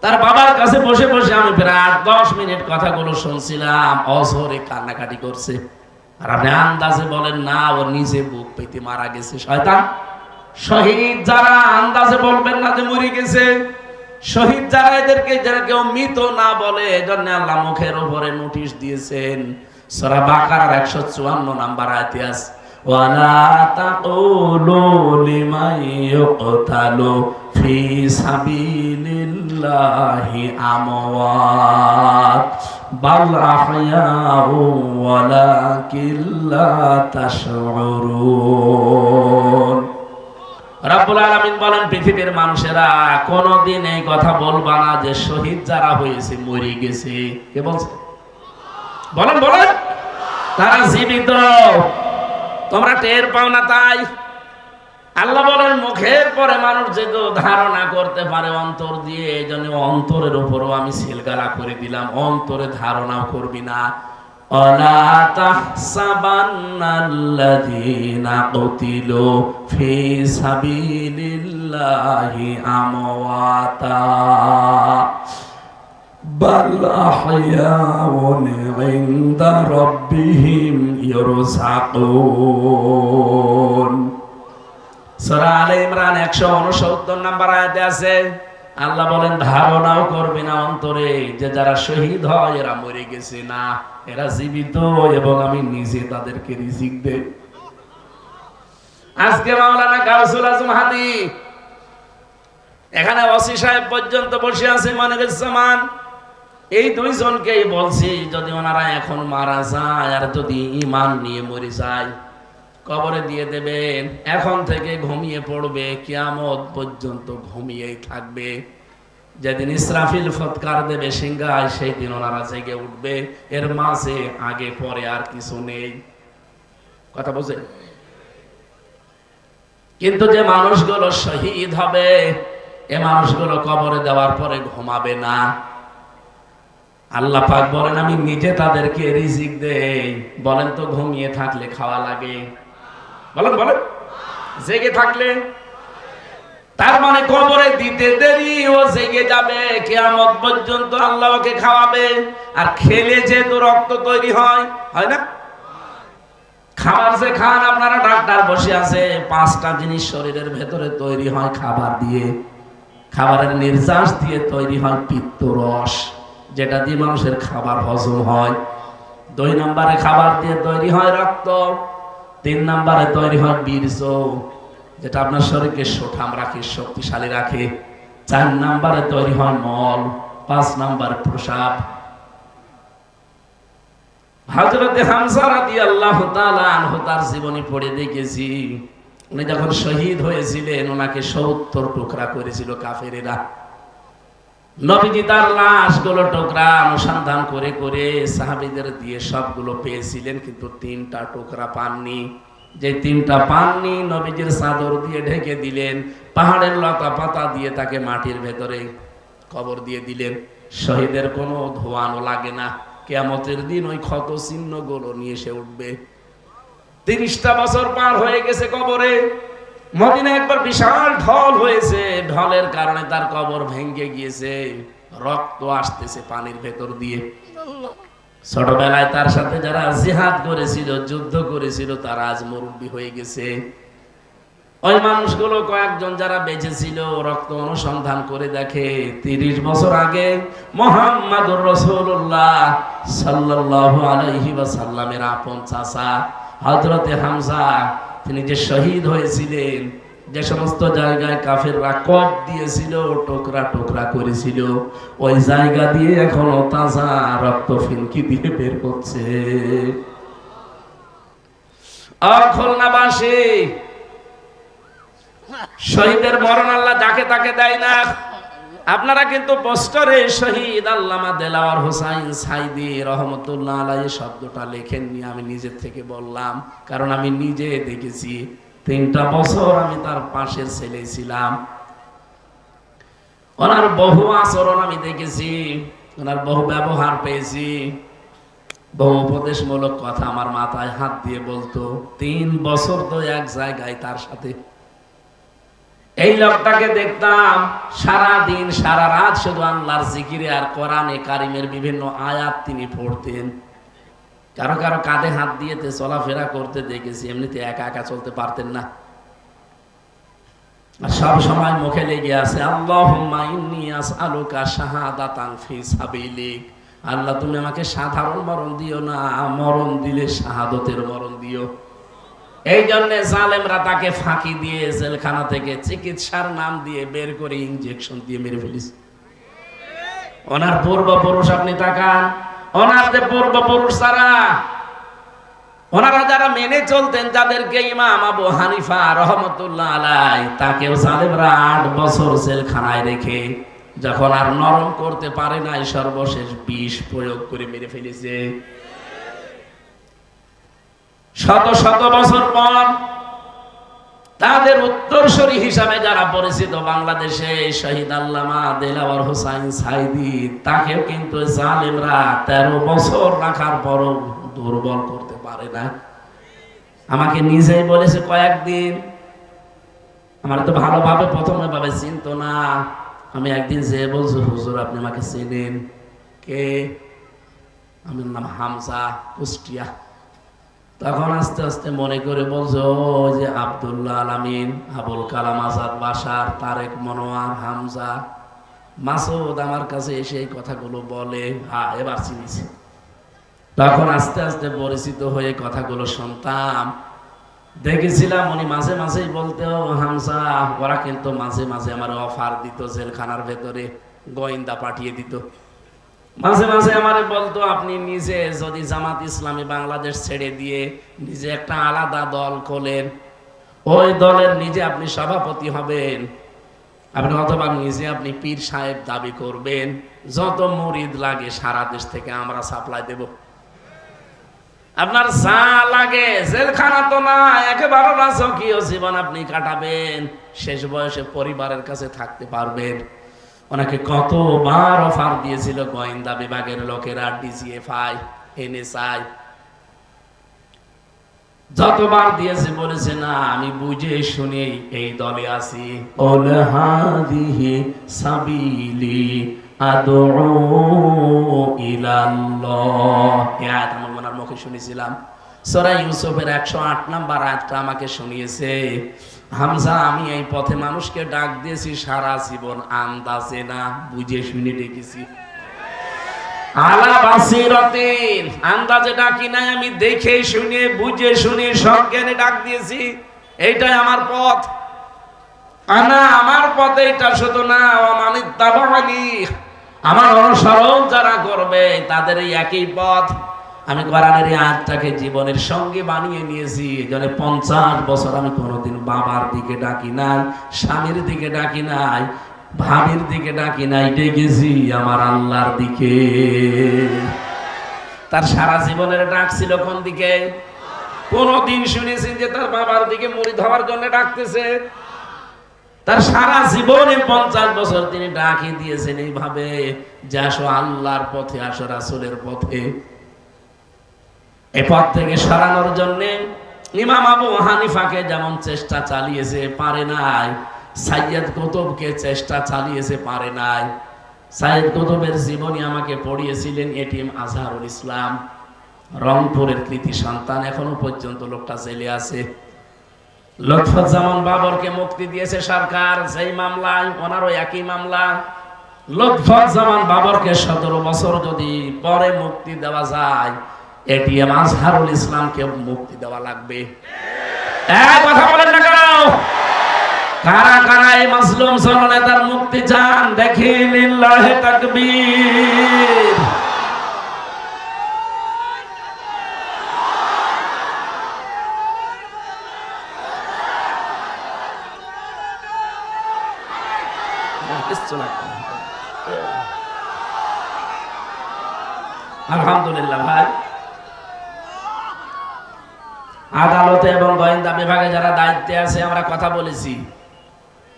তার বাবার কাছে বসে বসে আমি প্রায় 8-10 মিনিট কথাগুলো শুনছিলাম, অঝরে কান্নাকাটি করছে। আর আপনি আন্দাজে বলেন না ও নিজে বুক পেতে মারা গেছে। শয়তান! শহীদ যারা আন্দাজে বলবেন না যে মরে গেছে। শহীদ যারা, এদেরকে যারা কেউ মৃত না বলে, এজন্য আল্লাহ মুখের উপরে নোটিশ দিয়েছেন। সূরা বাকারার 154 নাম্বার আয়াতে আছে, ওয়ালা তাকুলু লিমান ইউকতালু ফি সাবিলিল্লাহি আমওয়াত বাল আহয়াউ ওয়ালাকিন লা তাশউরুন। রব্বুল আলামিন বলেন, পৃথিবীর মানুষেরা কোনদিন এই কথা বলবা না যে শহীদ যারা হয়েছে মরে গেছে। কে বলছে? বলেন বলেন। তারা জীবিত, তোমরা টের পাও না তাই। আল্লাহ বলেন, মুখের পরে মানুষ যেহেতু ধারণা করতে পারে অন্তর দিয়ে, এই জন্য অন্তরের উপরও আমি সিলগালা করে দিলাম, অন্তরে ধারণাও করবি না। ওয়ালা তাহসাবান্নাল্লাযীনা কুতিলু ফি সাবিলিল্লাহি আমওয়াতা বাল আহয়াউন ইনদা রাব্বিহিম ইরযাকুন। সূরা আলে ইমরান 169 নাম্বার আয়াতে আছে, আল্লাহ বলেন ধারণাও করবে না অন্তরে যে যারা শহীদ হয় এরা মরে গেছে, না, এরা জীবিত এবং আমি নিজে তাদেরকে রিজিক দেই। আজকে মাওলানা গাউসুল আজম হাদি এখানে ওসি সাহেব পর্যন্ত বসে আছে, মনিরুজ্জামান, এই দুইজনকেই বলছি যদি ওনারা এখন মারা যায় আর যদি ঈমান নিয়ে মরে যায়, কবরে দিয়ে দেবেন। এখন থেকে ঘুমিয়ে পড়বে, কিয়ামত পর্যন্ত ঘুমিয়েই থাকবে। যেদিন ইসরাফিল ফৎকার দেবে সিংহায়, সেই দিন ওনারা জেগে উঠবে। এর মাঝে আগে পরে আর কিছু নেই। কথা বলছে? কিন্তু যে মানুষগুলো শহীদ হবে, এ মানুষগুলো কবরে দেওয়ার পরে ঘুমাবে না। আল্লাহ পাক বলেন আমি নিজে তাদেরকে রিজিক দেই। বলেন তো ঘুমিয়ে থাকলে খাওয়া লাগে? বলেন বলেন। জেগে থাকলে? তার মানে কবরে দিতে দেরি, ও জেগে যাবে, কিয়ামত পর্যন্ত আল্লাহ ওকে খাওয়াবে। আর খেলে যেহেতু রক্ত তৈরি হয়, হয় না? খাবার যে খান আপনারা, ডাক্তার বসে আছে, 5টা জিনিস শরীরের ভেতরে তৈরি হয় খাবার দিয়ে। খাবারের নির্যাস দিয়ে তৈরি হয় পিত্তরস, যেটা দিয়ে মানুষের খাবার হজম হয়। 2 নম্বরে খাবার দিয়ে তৈরি হয় রক্ত। 3 নম্বরে তৈরি হয় বীর্য, যেটা আপনার শরীরকে সুঠাম রাখে, শক্তিশালী রাখে। 4 নম্বরে তৈরি হয় মল। 5 নম্বরে প্রসাব। হযরত হামজা রাদিয়াল্লাহু তাআলা আনহু তার জীবনী পড়ে দেখেছি, উনি যখন শহীদ হয়েছিলেন ওনাকে 70 টুকরা করেছিল কাফেরেরা। নবীজি তার লাশগুলো টুকরা অনুসন্ধান করে করে সাহাবীদের দিয়ে সবগুলো পেয়েছিলেন, কিন্তু 3টা টুকরা পাননি। যে 3টা পাননি, নবীজির চাদর দিয়ে ঢেকে দিলেন, পাহাড়ের লতা পাতা দিয়ে তাকে মাটির ভেতরে কবর দিয়ে দিলেন। শহীদের কোনো ধোঁয়ানো লাগে না, কিয়ামতের দিন ওই ক্ষত চিহ্নগুলো নিয়ে এসে উঠবে। 30টা বছর পার হয়ে গেছে কবরে। মদিনায় একবার বিশাল ঢল হয়েছে, ঢলের কারণে তার কবর ভেঙে গিয়েছে, রক্ত আসতেছে পানির ভেতর দিয়ে। ছোটবেলায় তার সাথে যারা জিহাদ করেছিল, যুদ্ধ করেছিল, তারা আজ মুরব্বী হয়ে গেছে। ওই মানুষগুলো কয়েকজন যারা বেঁচে ছিল, রক্ত অনুসন্ধান করে দেখে 30 বছর আগে মুহাম্মাদুর রাসূলুল্লাহ সাল্লাল্লাহু আলাইহি ওয়াসাল্লামের আপন চাচা হযরতে হামজা, তিনি যে শহীদ হয়েছিলেন, যে সমস্ত জায়গায় কাফেররা কপ দিয়েছিল, টুকরা টুকরা করেছিল, ওই জায়গা দিয়ে এখনো তাজা রক্ত ফিনকি দিয়ে বের হচ্ছে। খুলনাবাসী, শহীদের মরণ আল্লাহ যাকে তাকে দেয় না। আপনারা কিন্তু পোস্টারে শহীদ আল্লামা দেলাওয়ার হোসাইন সাইদি রহমতুল্লাহ আলাইহি শব্দটা লেখেননি, আমি নিজের থেকে বললাম, কারণ আমি নিজে দেখেছি। 3টা বছর আমি তার পাশের ছেলে ছিলাম। ওনার বহু আচরণ আমি দেখেছি, ওনার বহু ব্যবহার পেয়েছি। বহু উপদেশমূলক কথা আমার মাথায় হাত দিয়ে বলতো, 3 বছর তো এক জায়গায় তার সাথে। এই লোকটাকে দেখতাম সারা দিন সারা রাত শুধু আল্লাহর জিকিরে আর কোরআনে কারিমের বিভিন্ন আয়াত তিনি পড়তেন। কারো কারো কাঁধে হাত দিয়েতে চলাফেরা করতে দেখেছি, এমনিতে একা একা চলতে পারতেন না। আর সব সময় মুখে লেগে আছে আল্লাহুম্মা ইন্নী আসআলুকা শাহাদাতান ফি সাবিলিক। আল্লাহ তুমি আমাকে সাধারণ মরণ দিও না, মরণ দিলে শাহাদতের মরণ দিও। এই জন্য জালেমরা তাকে ফাঁকি দিয়ে জেলখানা থেকে চিকিৎসার নাম দিয়ে বের করে ইনজেকশন দিয়ে মেরে ফেলিস। ওনার পূর্বপুরুষ আপনি তাকান, ওনার যে পূর্বপুরুষ ওনারা যারা মেনে চলতেন, যাদেরকে ইমাম আবু হানিফা রহমতুল্লাহ আলাইহি, তাকেও জালেমরা 8 বছর জেলখানায় রেখে যখন আর নরম করতে পারে নাই, সর্বশেষ বিষ প্রয়োগ করে মেরে ফেলেছে। শত শত বছর পর তাদের উত্তরসূরি হিসাবে যারা পরিচিত বাংলাদেশে, শহীদ আল্লামা দেলাওয়ার হোসাইন সাইদি, তাকেও কিন্তু জালেমরা 13 বছর রাখার পরও দুর্বল করতে পারে না। আমাকে নিজেই বলেছে কয়েকদিন, আমার তো ভালোভাবে প্রথমে ভাবে চিনতো না। আমি একদিন যে বলছি, হুজুর আপনি আমাকে চেনেন? কে? আমার নাম হামজা, কুষ্টিয়া। তখন আস্তে আস্তে মনে করে বলছে, ও যে আব্দুল্লাহ আলামিন, আবুল কালাম আজাদ বাশার, তারেক মনোয়ার, হামজা, মাসুদ আমার কাছে এসে এই কথাগুলো বলে। হ্যাঁ, এবার চিনিছি। তখন আস্তে আস্তে পরিচিত হয়ে কথাগুলো শুনতাম, দেখেছিলাম উনি মাঝে মাঝেই বলতে, হামজা ওরা কিন্তু মাঝে মাঝে আমার অফার দিত, জেলখানার ভেতরে গোয়েন্দা পাঠিয়ে দিত। মাঝে মাঝে আমারে বলতো, আপনি নিজে যদি জামাত ইসলামী বাংলাদেশ ছেড়ে দিয়ে নিজে একটা আলাদা দল খোলেন, ওই দলের নিজে আপনি সভাপতি হবেন, আপনি অথবা নিজে আপনি পীর সাহেব দাবি করবেন, যত মুরিদ লাগে সারা দেশ থেকে আমরা সাপ্লাই দেব, আপনার যা লাগে। জেলখানা তো না, একেবারে রাজকীয় জীবন আপনি কাটাবেন, শেষ বয়সে পরিবারের কাছে থাকতে পারবেন। ওনাকে কতবার অফার দিয়েছিল গোয়েন্দা বিভাগের লোকেরা, ডিজিএফআই, এনএসআই, যতবার দিয়েছে বলেছে না আমি বুঝে শুনে এই দলে আছি। ওল হাদিহি সাবিলি আদউ ইলাল্লাহ, এই আয়াত আমি ওনার মুখে শুনেছিলাম। সূরা ইউসুফের 108 নম্বর আয়াতটা আমাকে শুনিয়েছে। হামজা আমি এই পথে মানুষকে ডাক দিয়েছি সারা জীবন, আন্দাজে না, বুঝে শুনে ডেকেছি। আলা বাসিরাতিন, আন্দাজে ডাকি নাই, আমি দেখে শুনে বুঝে শুনে সজ্ঞানে ডাক দিয়েছি। এইটাই আমার পথ, আমার পথ এইটা শুধু না, ওয়ামানিত্তাবানি, আমার অনুসরণ যারা করবে তাদের এই একই পথ। আমি কোরআনের এই আয়াতটাকে জীবনের সঙ্গে বানিয়ে নিয়েছি। এজন্য 50 বছর আমি কোনোদিন বাবার দিকে ডাকি নাই, স্বামীর দিকে ডাকি নাই, ভাবির দিকে ডাকি নাই, ডেকেছি আমার আল্লাহর দিকে। তার সারা জীবনের ডাক ছিল কোন দিকে? কোনদিন শুনেছি যে তার বাবার দিকে মুরিদ হওয়ার জন্য ডাকতেছে? তার সারা জীবনে 50 বছর তিনি ডাকি দিয়েছেন এইভাবে যে আসো আল্লাহর পথে, আসো রাসূলের পথে। এ পথ থেকে সরানোর জন্য ইমাম আবু হানিফাকে যেমন চেষ্টা চালিয়েছে, পারে নাই। সাইয়্যিদ কুতুবকে চেষ্টা চালিয়েছে, পারে নাই। সাইয়্যিদ কুতুবের জীবনী আমাকে পড়িয়েছিলেন এটিএম আজহারুল ইসলাম, রংপুরের কৃতি সন্তান, এখনো পর্যন্ত লোকটা জেলে আছে। লুৎফুজ্জামান বাবরকে মুক্তি দিয়েছে সরকার, যেই মামলায়, ওনারও একই মামলা। লুৎফুজ্জামান বাবরকে 17 বছর যদি পরে মুক্তি দেওয়া যায়, এটিএম আজহারুল ইসলামকে মুক্তি দেওয়া লাগবে। কথা বলেন না কেন? কারা কারা এই মাজলুম জননেতার মুক্তি চান? দেখেন, লিল্লাহি তাকবীর। আলহামদুলিল্লাহ ভাই, আদালতে এবং গোয়েন্দা বিভাগে যারা দায়িত্বে আছে আমরা কথা বলেছি,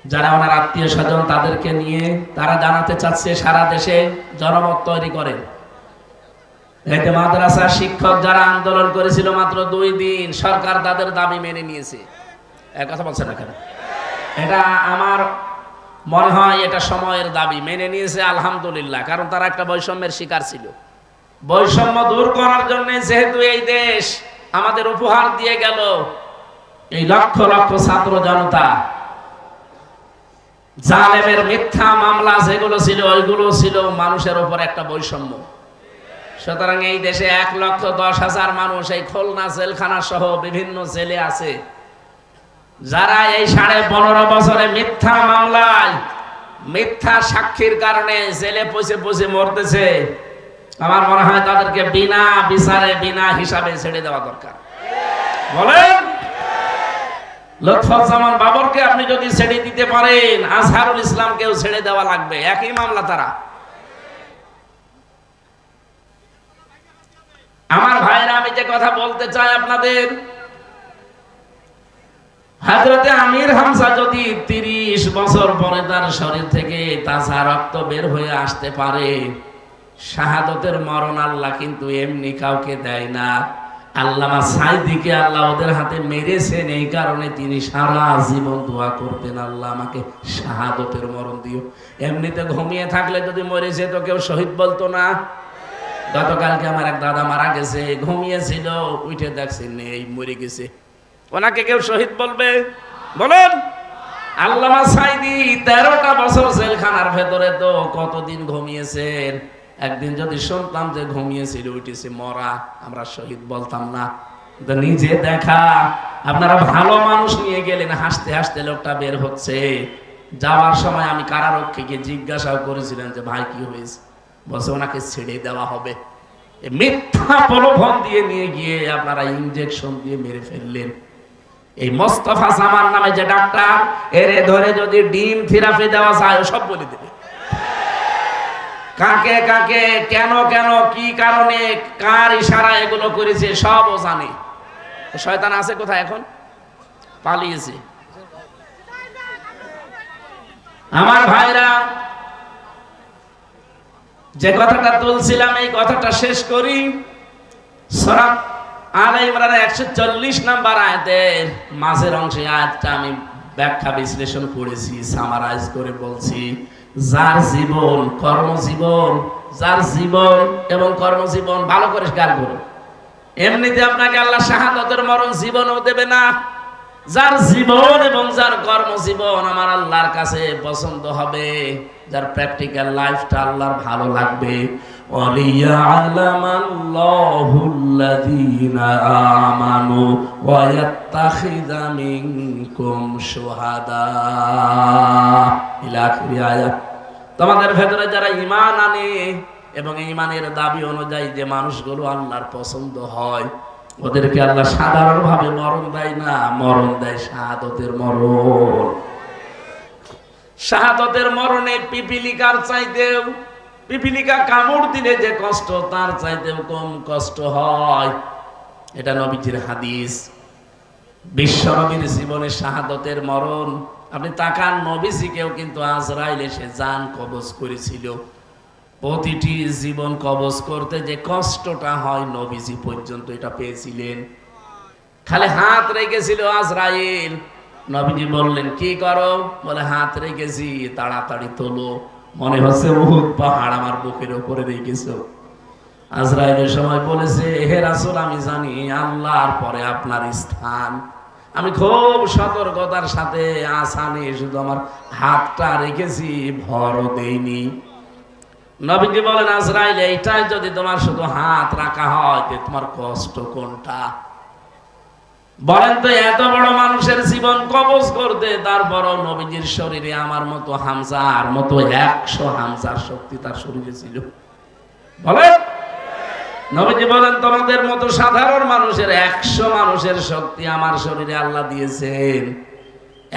যারা ওনার আত্মীয় স্বজন তাদেরকে নিয়ে তারা জানাতে চাচ্ছে সারা দেশে জনমত তৈরি করে। এতে মাদ্রাসার শিক্ষক যারা আন্দোলন করেছিল মাত্র 2 দিন, সরকার তাদের দাবি মেনে নিয়েছে। এক কথা বলছেন না কেন? এটা আমার মনে হয় এটা সময়ের দাবি, মেনে নিয়েছে আলহামদুলিল্লাহ। কারণ তারা একটা বৈষম্যের শিকার ছিল। বৈষম্য দূর করার জন্য যেহেতু এই দেশ আমাদের উপহার দিয়ে গেল এই লক্ষ লক্ষ ছাত্র জনতা, জালেমের মিথ্যা মামলা যেগুলো ছিল ওইগুলো ছিল মানুষের উপর একটা বৈষম্য। সুতরাং এই দেশে 1,10,000 মানুষ এই খুলনা জেলখানা সহ বিভিন্ন জেলে আছে, যারা এই 15.5 বছরে মিথ্যা মামলায় মিথ্যা সাক্ষীর কারণে জেলে পচে পচে মরতেছে। আমার মনে হয় তাদেরকে বিনা বিচারে বিনা হিসাবে ছেড়ে দেওয়া দরকার। বলেন, লুৎফুজ্জামান বাবরকে আপনি যদি ছেড়ে দিতে পারেন, আজহারুল ইসলামকেও ছেড়ে দেওয়া লাগবে, একই মামলা তারা। আমার ভাইরা, আমি যে কথা বলতে চাই আপনাদের, হযরতে আমির হামজা যদি 30 বছর পরে তার শরীর থেকে তাজা রক্ত বের হয়ে আসতে পারে, শাহাদতের মরণ আল্লাহ কিন্তু এমনি কাউকে দেয় না। আল্লামা সাইদিকে আল্লাহ ওদের হাতে মেরেছেন, এই কারণে তিনি সারা জীবন দোয়া করতেন, আল্লাহ আমাকে শাহাদতের মরণ দিও। এমনিতে ঘুমিয়ে থাকলে যদি মরে যেত কেউ শহীদ বলতো না। গতকালকে আমার এক দাদা মারা গেছে, ঘুমিয়েছিল, উঠে দেখছেন নেই, মরে গেছে। ওনাকে কেউ শহীদ বলবে? বলেন। আল্লামা সাইদি 13টা বছর জেলখানার ভেতরে, তো কতদিন ঘুমিয়েছেন? একদিন যদি শুনতাম যে ঘুমিয়েছিল, উঠেছে মরা, আমরা শহীদ বলতাম না। নিজে দেখা। আপনারা ভালো মানুষ নিয়ে গেলেন, হাসতে হাসতে লোকটা বের হচ্ছে। যাওয়ার সময় আমি কারারক্ষীকে জিজ্ঞাসাও করেছিলেন যে ভাই কি হয়েছে, বলছে ওনাকে ছেড়ে দেওয়া হবে। মিথ্যা প্রলোভন দিয়ে নিয়ে গিয়ে আপনারা ইনজেকশন দিয়ে মেরে ফেললেন। এই মোস্তফা জামান নামে যে ডাক্তার, এরে ধরে যদি ডিম থেরাপি দেওয়া যায় সব বলে দেবে। কাকে কাকে কেন কেন কি কারণে কার ইশারা এগুলো করেছে সবও জানে। শয়তান আছে কোথায়? এখন পালিয়েছে। আমার ভাইরা, যে কথাটা তুলছিলাম এই কথাটা শেষ করি। সূরা আলে ইমরানের 140 নম্বর আয়াতের মাঝের অংশে আয়াতটা আমি ব্যাখ্যা বিশ্লেষণ করেছি, সামারাইজ করে বলছি। যার জীবন কর্মজীবন, যার জীবন এবং কর্মজীবন ভালো করে খেয়াল করুন। এমনিতে আপনাকে আল্লাহ শাহাদাতের মরণ জীবনও দেবে না। যার জীবন এবং যার কর্মজীবন আমার আল্লাহর কাছে পছন্দ হবে, যার প্র্যাকটিক্যাল লাইফটা আল্লাহর ভালো লাগবে। ওয়ালিয়ালামাল্লাহুল্লাযীনা আমানু ওয়া ইয়াত্তাখিযা মিনকুম শুহাদা ইলা আখির আয়াত। তোমাদের ভেতরে যারা ঈমান আনে এবং ঈমানের দাবি অনুযায়ী যে মানুষগুলো আল্লাহর পছন্দ হয়, ওদেরকে আল্লাহ সাধারণভাবে মরণ দেয় না, মরণ দেয় শাহাদতের মরণ। শাহাদতের মরণে পিপিলিকার চাইতেও, পিপিলিকা কামড় দিলে যে কষ্ট তার চাইতেও কম কষ্ট হয়। এটা নবীজির হাদিস। বিশ্ব নবীর জীবনে শাহাদতের মরণ, আপনি তাকান, নবীজিকেও কিন্তু আজরাইল এসে জান কবজ করেছিল। প্রতিটি জীবন কবজ করতে যে কষ্টটা হয়, নবীজি পর্যন্ত এটা পেয়েছিলেন। খালি হাত রেখেছিল আজরাইল, নবীজি বললেন কি করো? বলে হাত রেখেছি, তাড়াতাড়ি তোলো, মনে হচ্ছে উহুদ পাহাড় আমার বুকের উপরে রেখেছো। আজরাইলের সময় বলেছে, হে রাসূল, আমি জানি আল্লাহর পরে আপনার স্থান। আমি খুব সতর্কতার সাথে আসানে শুধু আমার হাতটা রেখেছি, ভরও দেইনি। নবীজি বলেন, আজরাইল, এইটাই যদি তোমার শুধু হাত রাখা হয়, তোমার কষ্ট কোনটা? বলেন তো, এত বড় মানুষের জীবন কবজ করতে, তারপরও নবীজির শরীরে আমার মতো হামজার মতো 100 হামজার শক্তি তার শরীরে ছিল। বলেন, নবীজি বলেন, তোমাদের মতো সাধারণ মানুষের 100 মানুষের শক্তি আমার শরীরে আল্লাহ দিয়েছেন।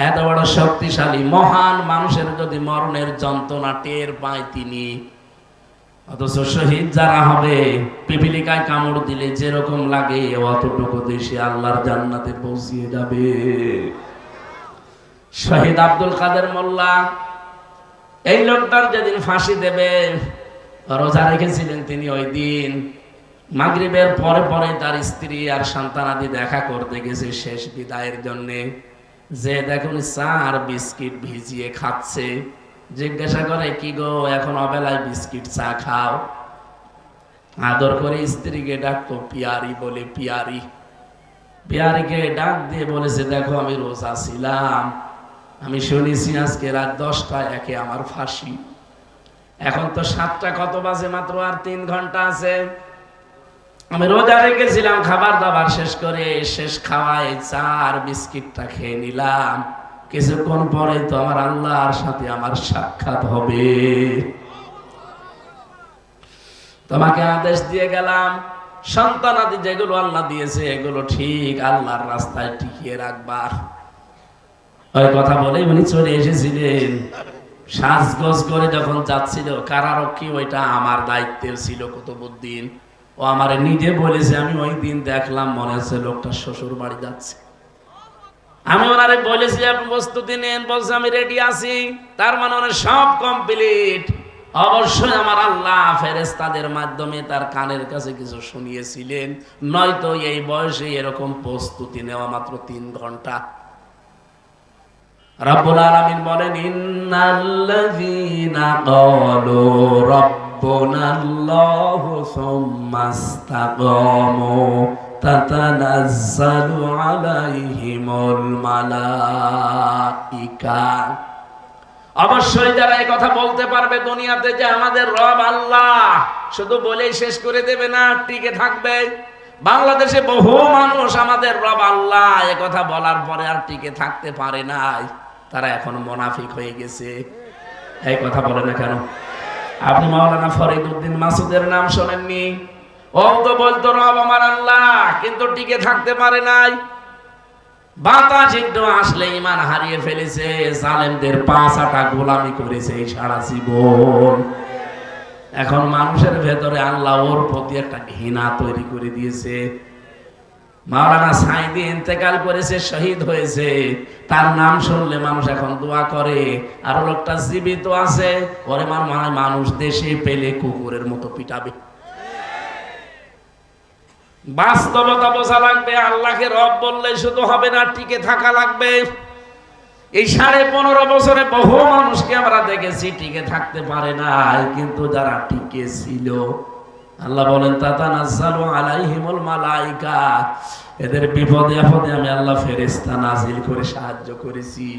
এত বড় শক্তিশালী মহান মানুষের যদি মরণের যন্ত্রণা টের পায় তিনি, অথচ শহীদ যারা হবে, পিপিলিকায় কামড় দিলে যেরকম লাগে অতটুকু দেশে আল্লাহর জান্নাতে পৌঁছিয়ে যাবে। শহীদ আব্দুল কাদের মোল্লা, এই লোকটার যেদিন ফাঁসি দেবে, রোজা রেখেছিলেন তিনি। ওই দিন মাগরিবের পরে পরে তার স্ত্রী আর সন্তানাদি দেখা করতে গেছে শেষ বিদায়ের জন্য। যে দেখুন চা আর বিস্কিট ভিজিয়ে খাচ্ছে। জিজ্ঞাসা করে, কি গো, এখন অবেলায় বিস্কিট চা খাও? আদর করে স্ত্রীকে ডাকতো পিয়ারি বলে, পিয়ারি। পিয়ারিকে ডাক দিয়ে বলেছে, দেখো আমি রোজা ছিলাম, আমি শুনেছি আজকে রাত 10টায় একে আমার ফাঁসি। এখন তো 7টা কত বাজে, মাত্র আর 3 ঘন্টা আছে। আমি রোজা রেখেছিলাম, খাবার দাবার শেষ করে শেষ খাওয়ায় চা আর বিস্কিটটা খেয়ে নিলাম। কিছুক্ষণ পরে তো আমার আল্লাহর সাথে আমার সাক্ষাৎ হবে। তোমাকে আদেশ দিয়ে গেলাম, সন্তানাদি যেগুলো আল্লাহ দিয়েছে এগুলো ঠিক আল্লাহর রাস্তায় টিকিয়ে রাখবার। ওই কথা বলেই উনি চলে এসেছিলেন। সাজগোজ করে যখন যাচ্ছিল কারারক্ষী, ওইটা আমার দায়িত্বে ছিল কুতুবউদ্দিন। ও আমারে নিজে বলেছে, আমি ওই দিন দেখলাম মনে হচ্ছে লোকটা শ্বশুর বাড়ি যাচ্ছে। আমি ওনারে বলেছি আপনি প্রস্তুতি নেন, বলছে আমি রেডি আছি। তার মানে ওনার সব কমপ্লিট। অবশ্যই আমার আল্লাহ ফেরেশতাদের মাধ্যমে তার কানের কাছে কিছু শুনিয়েছিলেন, নয়তো এই বয়সে এরকম প্রস্তুতি নেওয়া মাত্র 3 ঘন্টা। রব্বুল আলামিন বলেন, ইন্নাল্লাযীনা ক্বালু রাব্বুনাল্লাহু সুম্মা ইসতাকামু তাতানাজ্জালু আলাইহিমুল মালাইকা। অবশ্যই যারা এই কথা বলতে পারবে দুনিয়াতে যে আমাদের রব আল্লাহ, শুধু বলেই শেষ করে দেবে না, টিকে থাকবে। বাংলাদেশে বহু মানুষ আমাদের রব আল্লাহ এ কথা বলার পরে আর টিকে থাকতে পারে নাই, তারা এখন মুনাফিক হয়ে গেছে। এই কথা বলে না কেন? আপনি মাওলানা ফরিদউদ্দিন মাসুদের নাম শোনেননি? ও তো বলতো রব আমার আল্লাহ, কিন্তু টিকে থাকতে পারে নাই। বাতাস একটু আসলে ঈমান হারিয়ে ফেলেছে, জালেমদের 5 আটা গোলামি করেছে সারা জীবন। এখন মানুষের ভেতরে আল্লাহ ওর প্রতি একটা ঘৃণা তৈরি করে দিয়েছে। মাওলানা সাঈদী ইন্তেকাল করেছে, শহীদ হয়েছে, তার নাম শুনলে মানুষ এখন দোয়া করে। আর লোকটা জীবিত আছে, ওরে মানুষ দেশে পেলে কুকুরের মতো পিটাবে। বাস্তবতা বোঝা লাগবে। আল্লাহকে রব বললে শুধু হবে না, টিকে থাকা লাগবে। এই 15.5 বছরে বহু মানুষকে আমরা দেখেছি টিকে থাকতে পারে নাই, কিন্তু যারা টিকে ছিল আল্লাহ বলেন তাতানাজ্জালু আলাইহিমুল মালাইকা, এদের বিপদে আপদে আমি আল্লাহ ফেরেশতা নাজিল করে সাহায্য করেছি।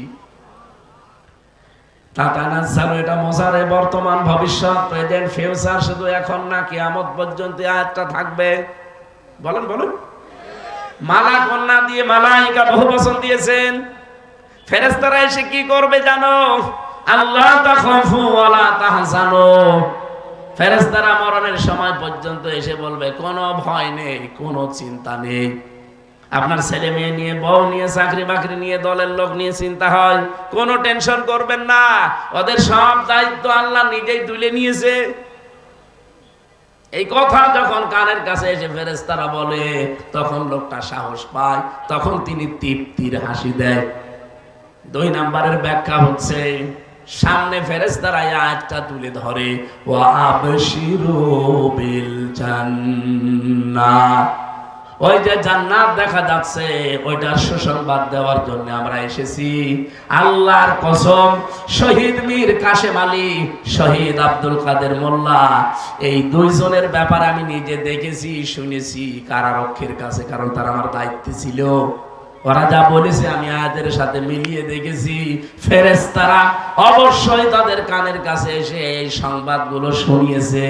তাতানাজ্জালু এটা মোজারে, বর্তমান ভবিষ্যৎ, প্রেজেন্ট ফিউচার, শুধু এখন না, কিয়ামত পর্যন্ত আয়াতটা থাকবে। বলেন বলেন। মালাক কন্যা দিয়ে মালাইকা বহু বচন দিয়েছেন। ফেরেশতারা এসে কি করবে জানো? আল্লাহ তাখাফু ওয়ালা তাহজানু। ফেরেশতারা মরণের সময় পর্যন্ত এসে বলবে, কোনো ভয় নেই, কোনো চিন্তা নেই। আপনার ছেলে মেয়ে নিয়ে, বউ নিয়ে, চাকরি বাকরি নিয়ে, দলের লোক নিয়ে চিন্তা হয়, কোনো টেনশন করবেন না, ওদের সব দায়িত্ব আল্লাহ নিজেই তুলে নিয়েছে। এই কথা যখন কানের কাছে এসে ফেরেশতারা বলে, তখন লোকটা সাহস পায়, তখন তিনি তৃপ্তির হাসি দেয়। 2 নম্বরের ব্যাখ্যা হচ্ছে, সামনে ফেরেশতারা এই আয়াতটা তুলে ধরে, ওয়া আবশিরু বিল জান্নাহ, ওই যে জান্নাত দেখা যাচ্ছে ওইটার সুসংবাদ দেওয়ার জন্য আমরা এসেছি। আল্লাহর কসম, শহীদ মীর কাশেম আলী, শহীদ আব্দুল কাদের মোল্লা, এই 2 জনের ব্যাপারে আমি নিজে দেখেছি, শুনেছি কারারক্ষীর কাছে, কারণ তারা আমার দায়িত্বে ছিল। ওরা যা বলেছে আমি আয়াতের সাথে মিলিয়ে দেখেছি। ফেরেশতারা অবশ্যই তাদের কানের কাছে এসে এই সংবাদগুলো শুনিয়েছে।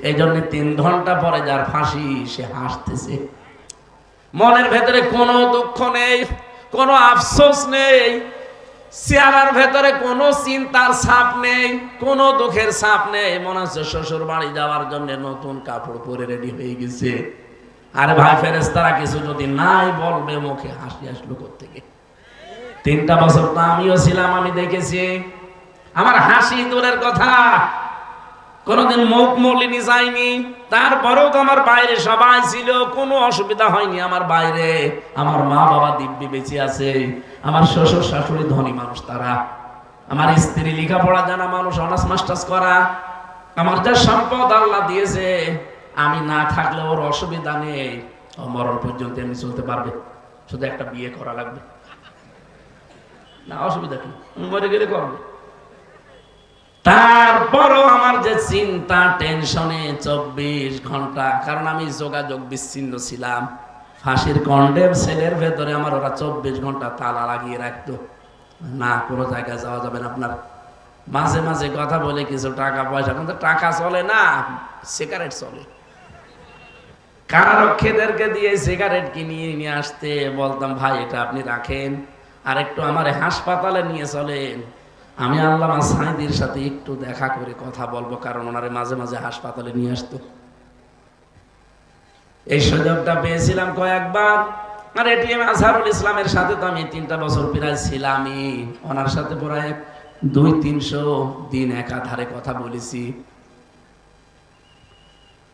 এই জন্য 3 ঘন্টা পরে যার ফাঁসি, সে হাসতেছে। মনের ভেতরে কোনো দুঃখ নেই, কোনো আফসোস নেই, চেহারার ভেতরে কোনো চিন্তার ছাপ নেই, কোনো দুঃখের ছাপ নেই। মনে হচ্ছে শ্বশুর বাড়ি যাওয়ার জন্য নতুন কাপড় পরে রেডি হয়ে গেছে। আরে ভাই, ফেরেশতারা কিছু যদি নাই বলবে, মুখে হাসি আসলো কোত্থেকে? 3টা বছর তো আমিও ছিলাম, আমি দেখেছি। আমার হাসি দূরের কথা, কোনদিন মুখ মলিনি যায়নি। তারপরেও তো আমার বাইরে সবাই ছিল, কোনো অসুবিধা হয়নি। আমার বাইরে আমার মা বাবা দিব্যি বেঁচে আছে, আমার শ্বশুর শাশুড়ি ধনী মানুষ তারা, আমার স্ত্রী লেখাপড়া জানা মানুষ, অনার্স মাস্টার্স করা। আমার যা সম্পদ আল্লাহ দিয়েছে, আমি না থাকলে ওর অসুবিধা নেই, ও মরণ পর্যন্ত এমনি চলতে পারবে, শুধু একটা বিয়ে করা লাগবে, না অসুবিধা কি, মরে গেলে করবে। তারপরও আমার যে চিন্তা, টেনশনে 24 ঘন্টা, কারণ আমি যোগাযোগ বিচ্ছিন্ন ছিলাম। ফাঁসির কন্ডেম সেলের ভেতরে আমার ওরা 24 ঘন্টা তালা লাগিয়ে রাখতো, না কোনো জায়গায় যাওয়া যাবে না আপনার। মাঝে মাঝে কথা বলে কিছু টাকা পয়সা, কিন্তু টাকা চলে না, সিগারেট চলে। কারারক্ষীদেরকে দিয়ে সিগারেট কিনিয়ে নিয়ে আসতে বলতাম, ভাই এটা আপনি রাখেন, আর একটু আমার হাসপাতালে নিয়ে চলেন, আমি আল্লামা সাঈদীর সাথে একটু দেখা করে কথা বলবো, কারণ ওনারে মাঝে মাঝে হাসপাতালে নিয়ে আসতো। এই সুযোগটা পেয়েছিলাম কয়েকবার। আর এটিএম আজহারুল ইসলামের সাথে তো আমি 3টা বছর প্রায় ছিলামই, ওনার সাথে প্রায় 200-300 দিন একাধারে কথা বলেছি।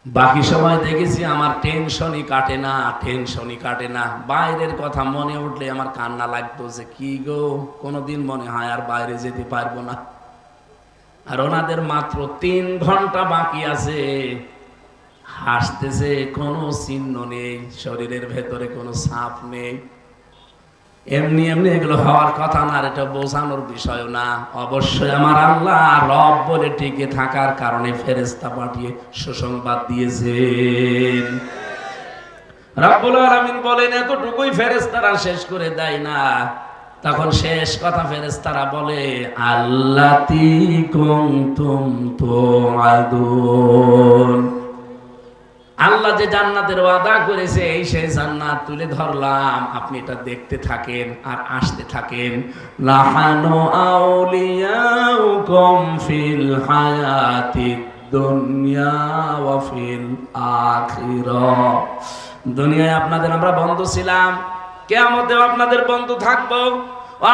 বাকি সময় দেখেছি আমার টেনশনই কাটে না, টেনশনই কাটে না। বাইরের কথা মনে উঠলে আমার কান্না লাগতো, যে কি গো, কোনোদিন মনে হয় আর বাইরে যেতে পারবো না। আর ওনাদের মাত্র 3 ঘন্টা বাকি আছে, হাসতেছে, কোনো চিহ্ন নেই, শরীরের ভেতরে কোনো ছাপ নেই। এমনি এমনি এগুলো হওয়ার কথা না, আর এটা বোঝানোর বিষয় না। অবশ্যই আমার আল্লাহ রব বলে টিকে থাকার কারণে ফেরেশতা পাঠিয়ে সুসংবাদ দিয়েছেন। রব্বুল আলামিন বলেন, এতটুকুই ফেরেশতারা শেষ করে দেয় না, তখন শেষ কথা ফেরেশতারা বলে, আল্লাতী কুনতুম তুআদুন, আল্লাহ যে জান্নাতের ওয়াদা করেছে, এই সেই জান্নাত তুলে ধরলাম, আপনি এটা দেখতে থাকেন আর আসতে থাকেন। লাহানু আউলিয়াউকুম ফিল হায়াতিদ দুনিয়া ওয়া ফিল আখিরাহ, দুনিয়ায় আপনাদের আমরা বন্ধু ছিলাম, কিয়ামতেও আপনাদের বন্ধু থাকবো।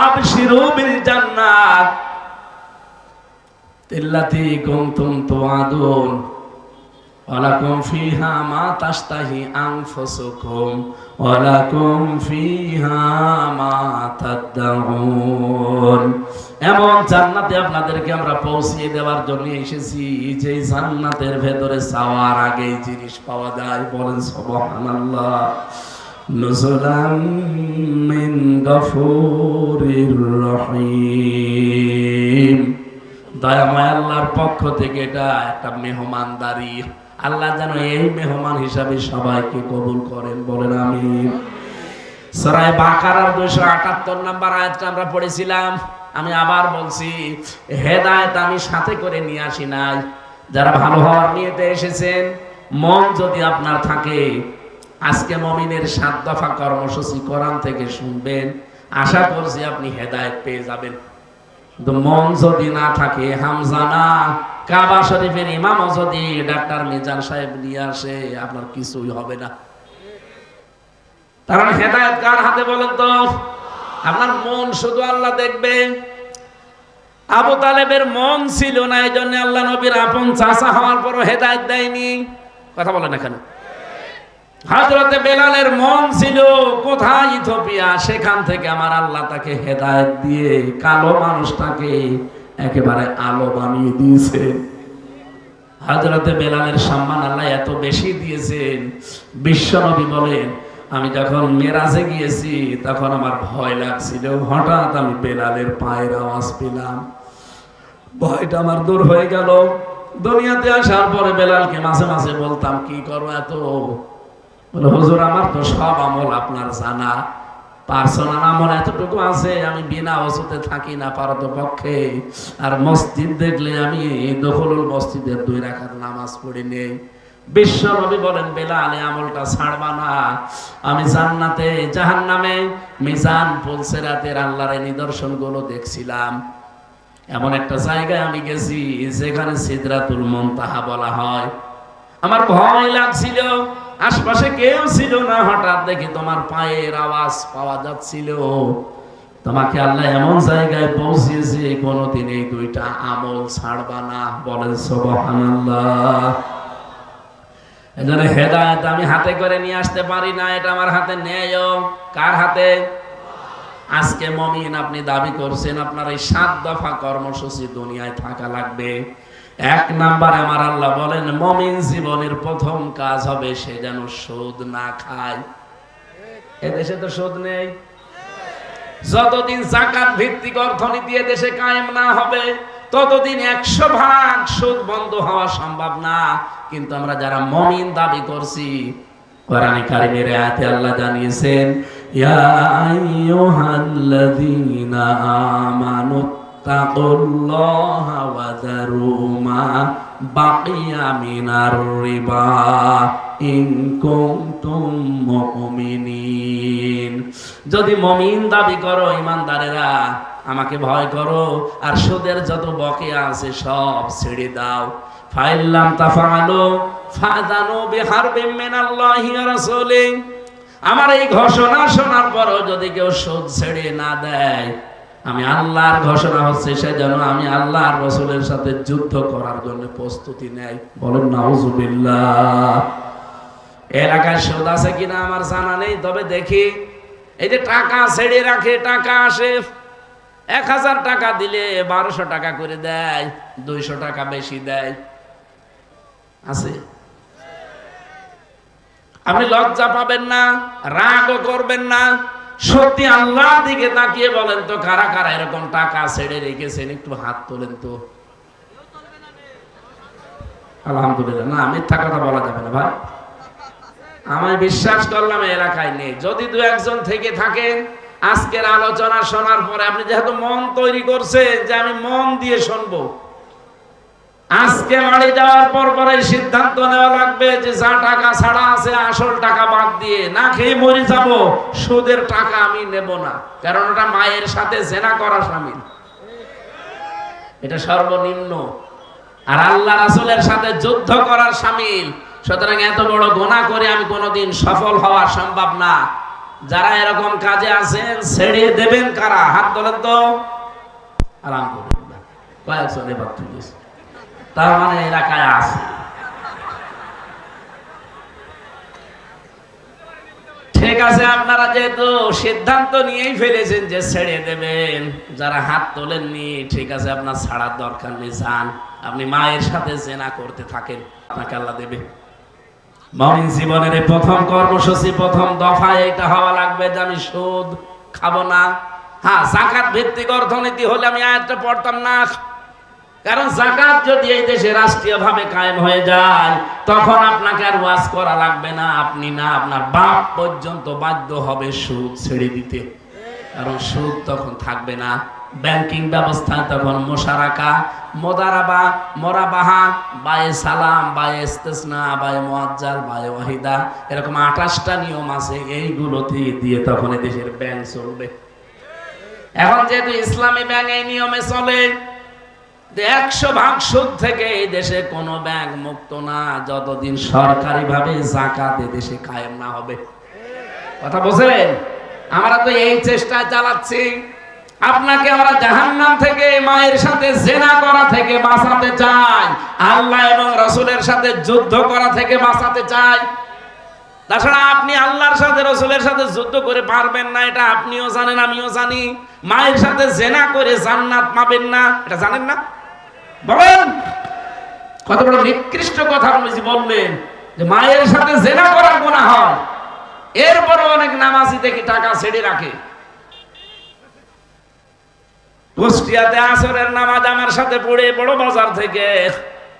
আবশিরু বিল জান্নাত আল্লাতী কুনতুম তুআদুন ওয়ালাকুম ফিহা মা তাশতাহি আনফুসুকুম ওয়ালাকুম ফিহা মা তাদউন, এমন জান্নাতে আপনাদেরকে আমরা পৌঁছিয়ে দেওয়ার জন্য এসেছি, যে জান্নাতের ভেতরে যাওয়ার আগেই জিনিস পাওয়া যায়। বলেন সুবহানাল্লাহ। নুজুলাম মিন গফুরির রহিম, দয়াময় আল্লাহর পক্ষ থেকে এটা একটা মেহমানদারি। আল্লাহ যেন এই মেহমান হিসাবে সবাইকে কবুল করেন, বলেন আমিন। সূরা বাকারার 278 নম্বর আয়াতটা আমরা পড়েছিলাম। আমি আবার বলছি, হেদায়েত আমি সাথে করে নিয়ে আসি নাই। যারা ভালো হওয়ার নিয়তে এসেছেন, মন যদি আপনার থাকে, আজকে মুমিনের 7 দফা কর্মসূচি কোরআন থেকে শুনবেন, আশা করছি আপনি হেদায়েত পেয়ে যাবেন। মন যদি না থাকে, হামজানা কাবা শরীফের ইমাম যদি ডাক্তার মিজান সাহেব নিয়ে আসে, আপনার কিছুই হবে না। কারণ হেদায়েত কার হাতে বলেন তো? আপনার মন শুধু আল্লাহ দেখবে। আবু তালেবের মন ছিল না, এই জন্য আল্লাহ নবীর আপন চাচা হওয়ার পরও হেদায়েত দেয়নি। কথা বলেন না কেন? হযরতে বেলালের মন ছিল কোথায়? ইথিওপিয়া। সেখান থেকে আমার আল্লাহ তাকে হেদায়েত দিয়ে কালো মানুষটাকে একেবারে আলো বানিয়ে দিয়েছে। হযরতে বেলালের সম্মান আল্লাহ এত বেশি দিয়েছেন, বিশ্বনবী বলেন, আমি যখন মেরাজে গিয়েছি তখন আমার ভয় লাগছিল, হঠাৎ আমি বেলালের পায়ের আওয়াজ পেলাম, ভয়টা আমার দূর হয়ে গেল। দুনিয়াতে আসার পরে বেলালকে মাঝে মাঝে বলতাম, কি করো এত? বলে, হুজুর আমার তো সব আমল আপনার জানা, পার্সোনাল আমল এতটুকু আছে, আমি বিনা ওযুতে থাকি না পারতপক্ষে, আর মসজিদ দেখলে আমি দখলুল মসজিদের 2 রাকাত নামাজ পড়ি নেই। বিশ্ব নবী বলেন, বেলাল এই আমলটা ছাড়বা না। আমি জান্নাতে জাহান্নামে মিজান পুলসিরাতের আল্লাহর নিদর্শনগুলো দেখছিলাম। এমন একটা জায়গায় আমি গেছি যেখানে সিদরাতুল মুনতাহা বলা হয়। আমার ভয় লাগছিল, আশপাশে কেউ ছিল না, হঠাৎ দেখি তোমার পায়ের আওয়াজ পাওয়া যাচ্ছিল। তোমাকে আল্লাহ এমন জায়গায় পৌঁছিয়েছে, কোনোদিন এই 2টা আমল ছাড়বা না। বলেন সুবহানাল্লাহ। এজন্য হেদায়েত আমি হাতে করে নিয়ে আসতে পারি না, এটা আমার হাতে নেই। কার হাতে? আজকে মুমিন আপনি দাবি করছেন আপনার এই 7 দফা কর্মসূচি দুনিয়ায় থাকা লাগবে, এক নাম্বার আমার আল্লাহ বলেন মুমিন জীবনের প্রথম কাজ হবে সে যেন সুদ না খায়। এদেশে তো সুদ নেই। যতদিন যাকাত ভিত্তিক অর্থনীতি দেশে কায়েম না হবে ততদিন 100% সুদ বন্ধ হওয়া সম্ভব না। কিন্তু আমরা যারা মুমিন দাবি করছি, কোরআনে কারীমের আয়াতে আল্লাহ জানিয়েছেন ইয়া আইয়ুহাল্লাযীনা আমানু তাকুল্লাহা ওয়া যারু মা বাকিয়া মিনার রিবা ইন কুনতুম মুমিনিন। যদি মুমিন দাবি করো, ঈমানদারেরা আমাকে ভয় করো, আর সুদের যত বকেয়া আছে সব ছেড়ে দাও। ফাইল্লাম তাফআলু ফাযানু বিহারবিম মিনাল্লাহি ওয়া রাসূলিহি। আমার এই ঘোষণা শোনার পরও যদি কেউ সুদ ছেড়ে না দেয়, আমি আল্লাহর ঘোষণা হচ্ছে সে যেন আমি আল্লাহর রাসূলের সাথে যুদ্ধ করার জন্য প্রস্তুতি নেয়। বলেন নাউযুবিল্লাহ। এলাকায় সুদ আছে কিনা আমার জানা নেই, তবে দেখি এই যে টাকা ছেড়ে রাখে, টাকা আসে 1000 টাকা দিলে 1200 টাকা করে দেয়, 200 টাকা বেশি দেয়। আছে? আপনি লজ্জা পাবেন না, রাগও করবেন না। সত্যি আল্লাহর দিকে তাকিয়ে বলেন তো, কারা কারা এরকম টাকা ছেড়ে রেখেছেন? একটু হাত তোলেন তো। আলহামদুলিল্লাহ। না, মিথ্যা কথা বলা যাবে না ভাই। আমি বিশ্বাস করলাম এলাকায় নেই। যদি দু একজন থেকে থাকেন, আজকের আলোচনা শোনার পরে আপনি যেহেতু মন তৈরি করছেন যে আমি মন দিয়ে শুনবো, আজকে বাড়ি যাওয়ার পর পরে সিদ্ধান্ত নেওয়া লাগবে যে যা টাকা ছাড়া আছে আসল টাকা বাদ দিয়ে না খেয়ে মরে যাব, সুদের টাকা আমি নেব না, কারণ ওটা মায়ের সাথে জেনা করা শামিল, এটা সর্বনিম্ন, আর আল্লাহ রাসূলের সাথে যুদ্ধ করার শামিল। সুতরাং এত বড় গুনাহ করে আমি কোনোদিন সফল হওয়া সম্ভব না। যারা এরকম কাজে আছেন ছেড়ে দেবেন কারা? হাত তোলেন তো। আলহামদুলিল্লাহ, কয়েকজন এবার তুলেছে, তার মানে এলাকায় আছে। ঠিক আছে, আপনারা যেহেতু সিদ্ধান্ত নিয়েই ফেলেছেন যে ছেড়ে দেবেন, যারা হাত তোলেননি ঠিক আছে, আপনার ছাড়ার দরকার নেই, যান আপনি মায়ের সাথে জেনা করতে থাকেন, আপনাকে আল্লাহ দেবে। মুমিন জীবনের প্রথম কর্মসূচি, প্রথম দফায় এটা হওয়া লাগবে যে আমি সুদ খাবো না। হ্যাঁ, যাকাত ভিত্তিক অর্থনীতি হলে আমি আয়াতটা পড়তাম না, কারণ যাকাত যদি এই দেশে রাষ্ট্রীয়ভাবে কায়েম হয়ে যায় তখন আপনাকে আর ওয়াজ করা লাগবে না, আপনি না আপনার বাপ পর্যন্ত বাধ্য হবে সুদ ছেড়ে দিতে, কারণ সুদ তখন থাকবে না। ব্যাংকিং ব্যবস্থায় তখন মুশারাকা, মুদারাবা, মুরাবাহা, বায়ে সালাম, বায়ে ইস্তিসনা, বায়ে মুআজ্জাল, বায়ে ওয়াহিদা, এরকম 28টা নিয়ম আছে। এইগুলোতে দিয়ে তখন এই দেশের ব্যাংক চলবে। এখন যেহেতু ইসলামী ব্যাংক এই নিয়মে চলে, 100% সুদ থেকে এই দেশে কোনো ব্যাংক মুক্ত না যতদিন সরকারিভাবে যাকাত এই দেশে কায়েম না হবে। কথা বুঝলেন? আমরা তো এই চেষ্টা চালাচ্ছি। আপনাকে আমরা জাহান্নাম থেকে, মায়ের সাথে জেনা করা থেকে বাঁচাতে চাই, আল্লাহ এবং রাসূলের সাথে যুদ্ধ করা থেকে বাঁচাতে চাই। তাছাড়া আপনি আল্লাহর সাথে রাসূলের সাথে যুদ্ধ করে পারবেন না, এটা আপনিও জানেন, আমিও জানি। মায়ের সাথে জেনা করে জান্নাত পাবেন না, এটা জানেন না? বলেন, কত বড় নিকৃষ্ট কথা বললেন যে মায়ের সাথে জেনা করার গুনাহ হয়। এরপর অনেক নামাজি দেখি টাকা ছেড়ে রাখে। কুষ্টিয়াতে আসরের নামাজ আমার সাথে পড়ে বড় বাজার থেকে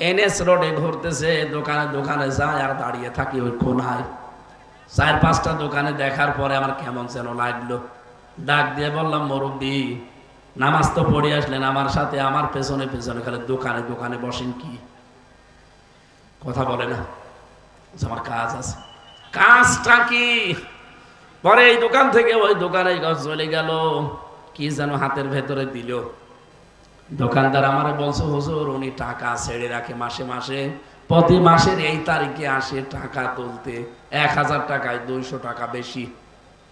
এনএস রোডে ঘুরতেছে, দোকানে দোকানে যায় আর দাঁড়িয়ে থাকি ওই কোনায়। 4-5টা দোকানে দেখার পরে আমার কেমন যেন লাগলো, ডাক দিয়ে বললাম, মুরব্বি নামাজ তো পড়ে আসলেন, আমার সাথে আমার পেছনে পেছনে খালি দোকানে দোকানে বসেন কি? কথা বলে না, আমার কাজ আছে। কাজটা কি? পরে এই দোকান থেকে ওই দোকানে চলে গেল, কি যেন হাতের ভেতরে দিল। দোকানদার আমারে বলছে, হুজুর উনি টাকা ছেড়ে রাখে মাসে মাসে, প্রতি মাসের এই তারিখে আসে টাকা তুলতে, 1000 টাকায় 200 টাকা বেশি,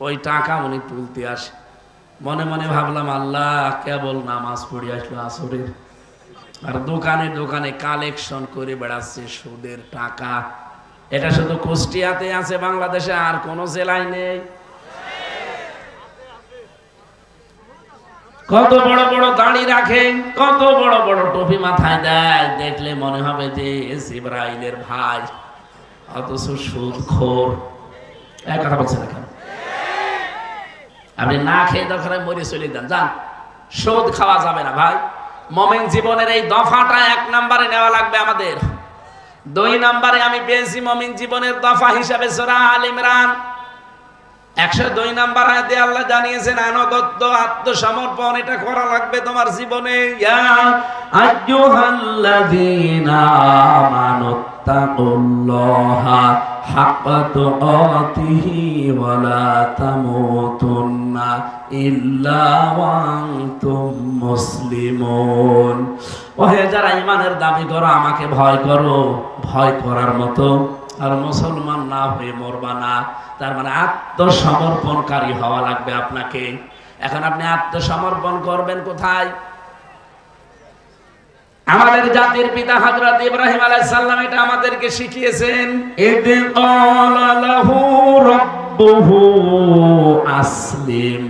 ওই টাকা উনি তুলতে আসে। মনে মনে ভাবলাম, আল্লাহ কেবল নামাজ পড়ে আসলো আসরের, আর দোকানে দোকানে কালেকশন করে বেড়াচ্ছে সুদের টাকা। এটা শুধু কুষ্টিয়াতে আছে, বাংলাদেশে আর কোন জেলায় নেই। কত বড় বড় দাড়ি রাখে, কত বড় বড় টুপি মাথায় দেয়, দেখলে মনে হবে যে জিবরাইলের ভাই, অথচ সুদখোর। এক কথা বলছে না কেন? আপনি না খেয়ে দরকার মরে চলে যান, যান, সুদ খাওয়া যাবে না ভাই। মুমিন জীবনের এই দফাটা 1 নম্বরে নেওয়া লাগবে আমাদের। 2 নম্বরে আমি পেয়েছি মুমিন জীবনের দফা হিসাবে সূরা আল ইমরান 102 নম্বর আয়াতে আল্লাহ জানিয়েছেন আনুগত্য, আত্মসমর্পণ, এটা করা লাগবে তোমার জীবনে। ইয়া আইয়ুহাল্লাযীনা আমানুত্তাকুল্লাহা হাক্কা তুকাতিহি ওয়া লা তামুতুন্না ইল্লা ওয়া আনতুম মুসলিমুন। ওহে যারা ঈমানের দাবি করো, আমাকে ভয় করো, ভয় করার মতো আর মুসলমান না হয়ে মরবা না। তার মানে আত্মসমর্পণকারী হওয়া লাগবে আপনাকে। এখন আপনি আত্মসমর্পণ করবেন কোথায়? আমাদের জাতির পিতা হযরত ইব্রাহিম আলাইহিস সালাম এটা আমাদেরকে শিখিয়েছেন। ইদ ক্বালা লাহু রাব্বুহু আসলিম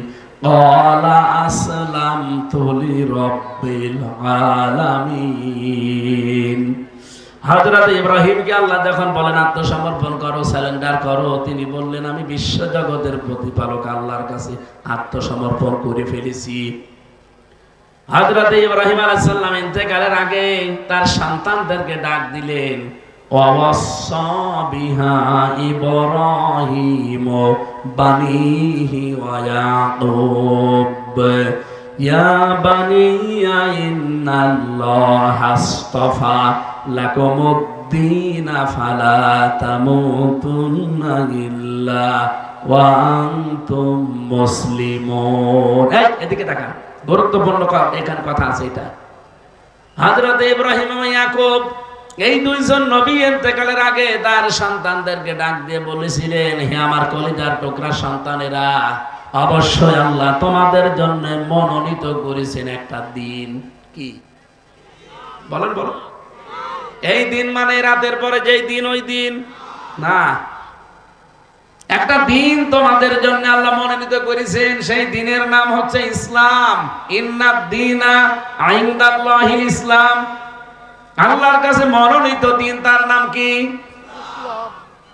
ক্বালা আসলামতু লিরাব্বিল আলামিন। হযরত ইব্রাহিমকে আল্লাহ যখন বলেন আত্মসমর্পণ করো, সারেন্ডার করো, তিনি বললেন আমি বিশ্ব জগতের প্রতিপালক আল্লাহর কাছে আত্মসমর্পণ করে ফেলেছি। হযরত ইব্রাহিম আলাইহিস সালাম ইন্তেকালের আগে তার সন্তানদেরকে ডাক দিলেন, ওয়াসাসা বিহা ইব্রাহিম বানিহি ওয়া ইয়াকুব ইয়া বানিয়া ইন্নাল্লাহা আস্তাফা লাকুমুদ্দীন ফালা তামুতুন্না ইল্লা ওয়া আনতুম মুসলিমুন। এদিকে তাকান, গুরুত্বপূর্ণ এখানে কথা আছে। এটা হযরত ইব্রাহিম ও ইয়াকুব এই 2 জন নবী ইন্তেকালের আগে তার সন্তানদেরকে ডাক দিয়ে বলেছিলেন, হে আমার কলিজার টুকরা সন্তানেরা, অবশ্যই আল্লাহ তোমাদের জন্য মনোনীত করেছেন একটা দিন। কি বলেন? বলো। এই দিন মানে রাতের পরে যেই দিন ওই দিন না, একটা দিন তোমাদের জন্য আল্লাহ মনোনীত করেছেন। সেই দিনের নাম হচ্ছে ইসলাম। ইন্নাদ দীনা ইনদাল্লাহিল ইসলাম। আল্লাহর কাছে মনোনীত দিন, তার নাম কি?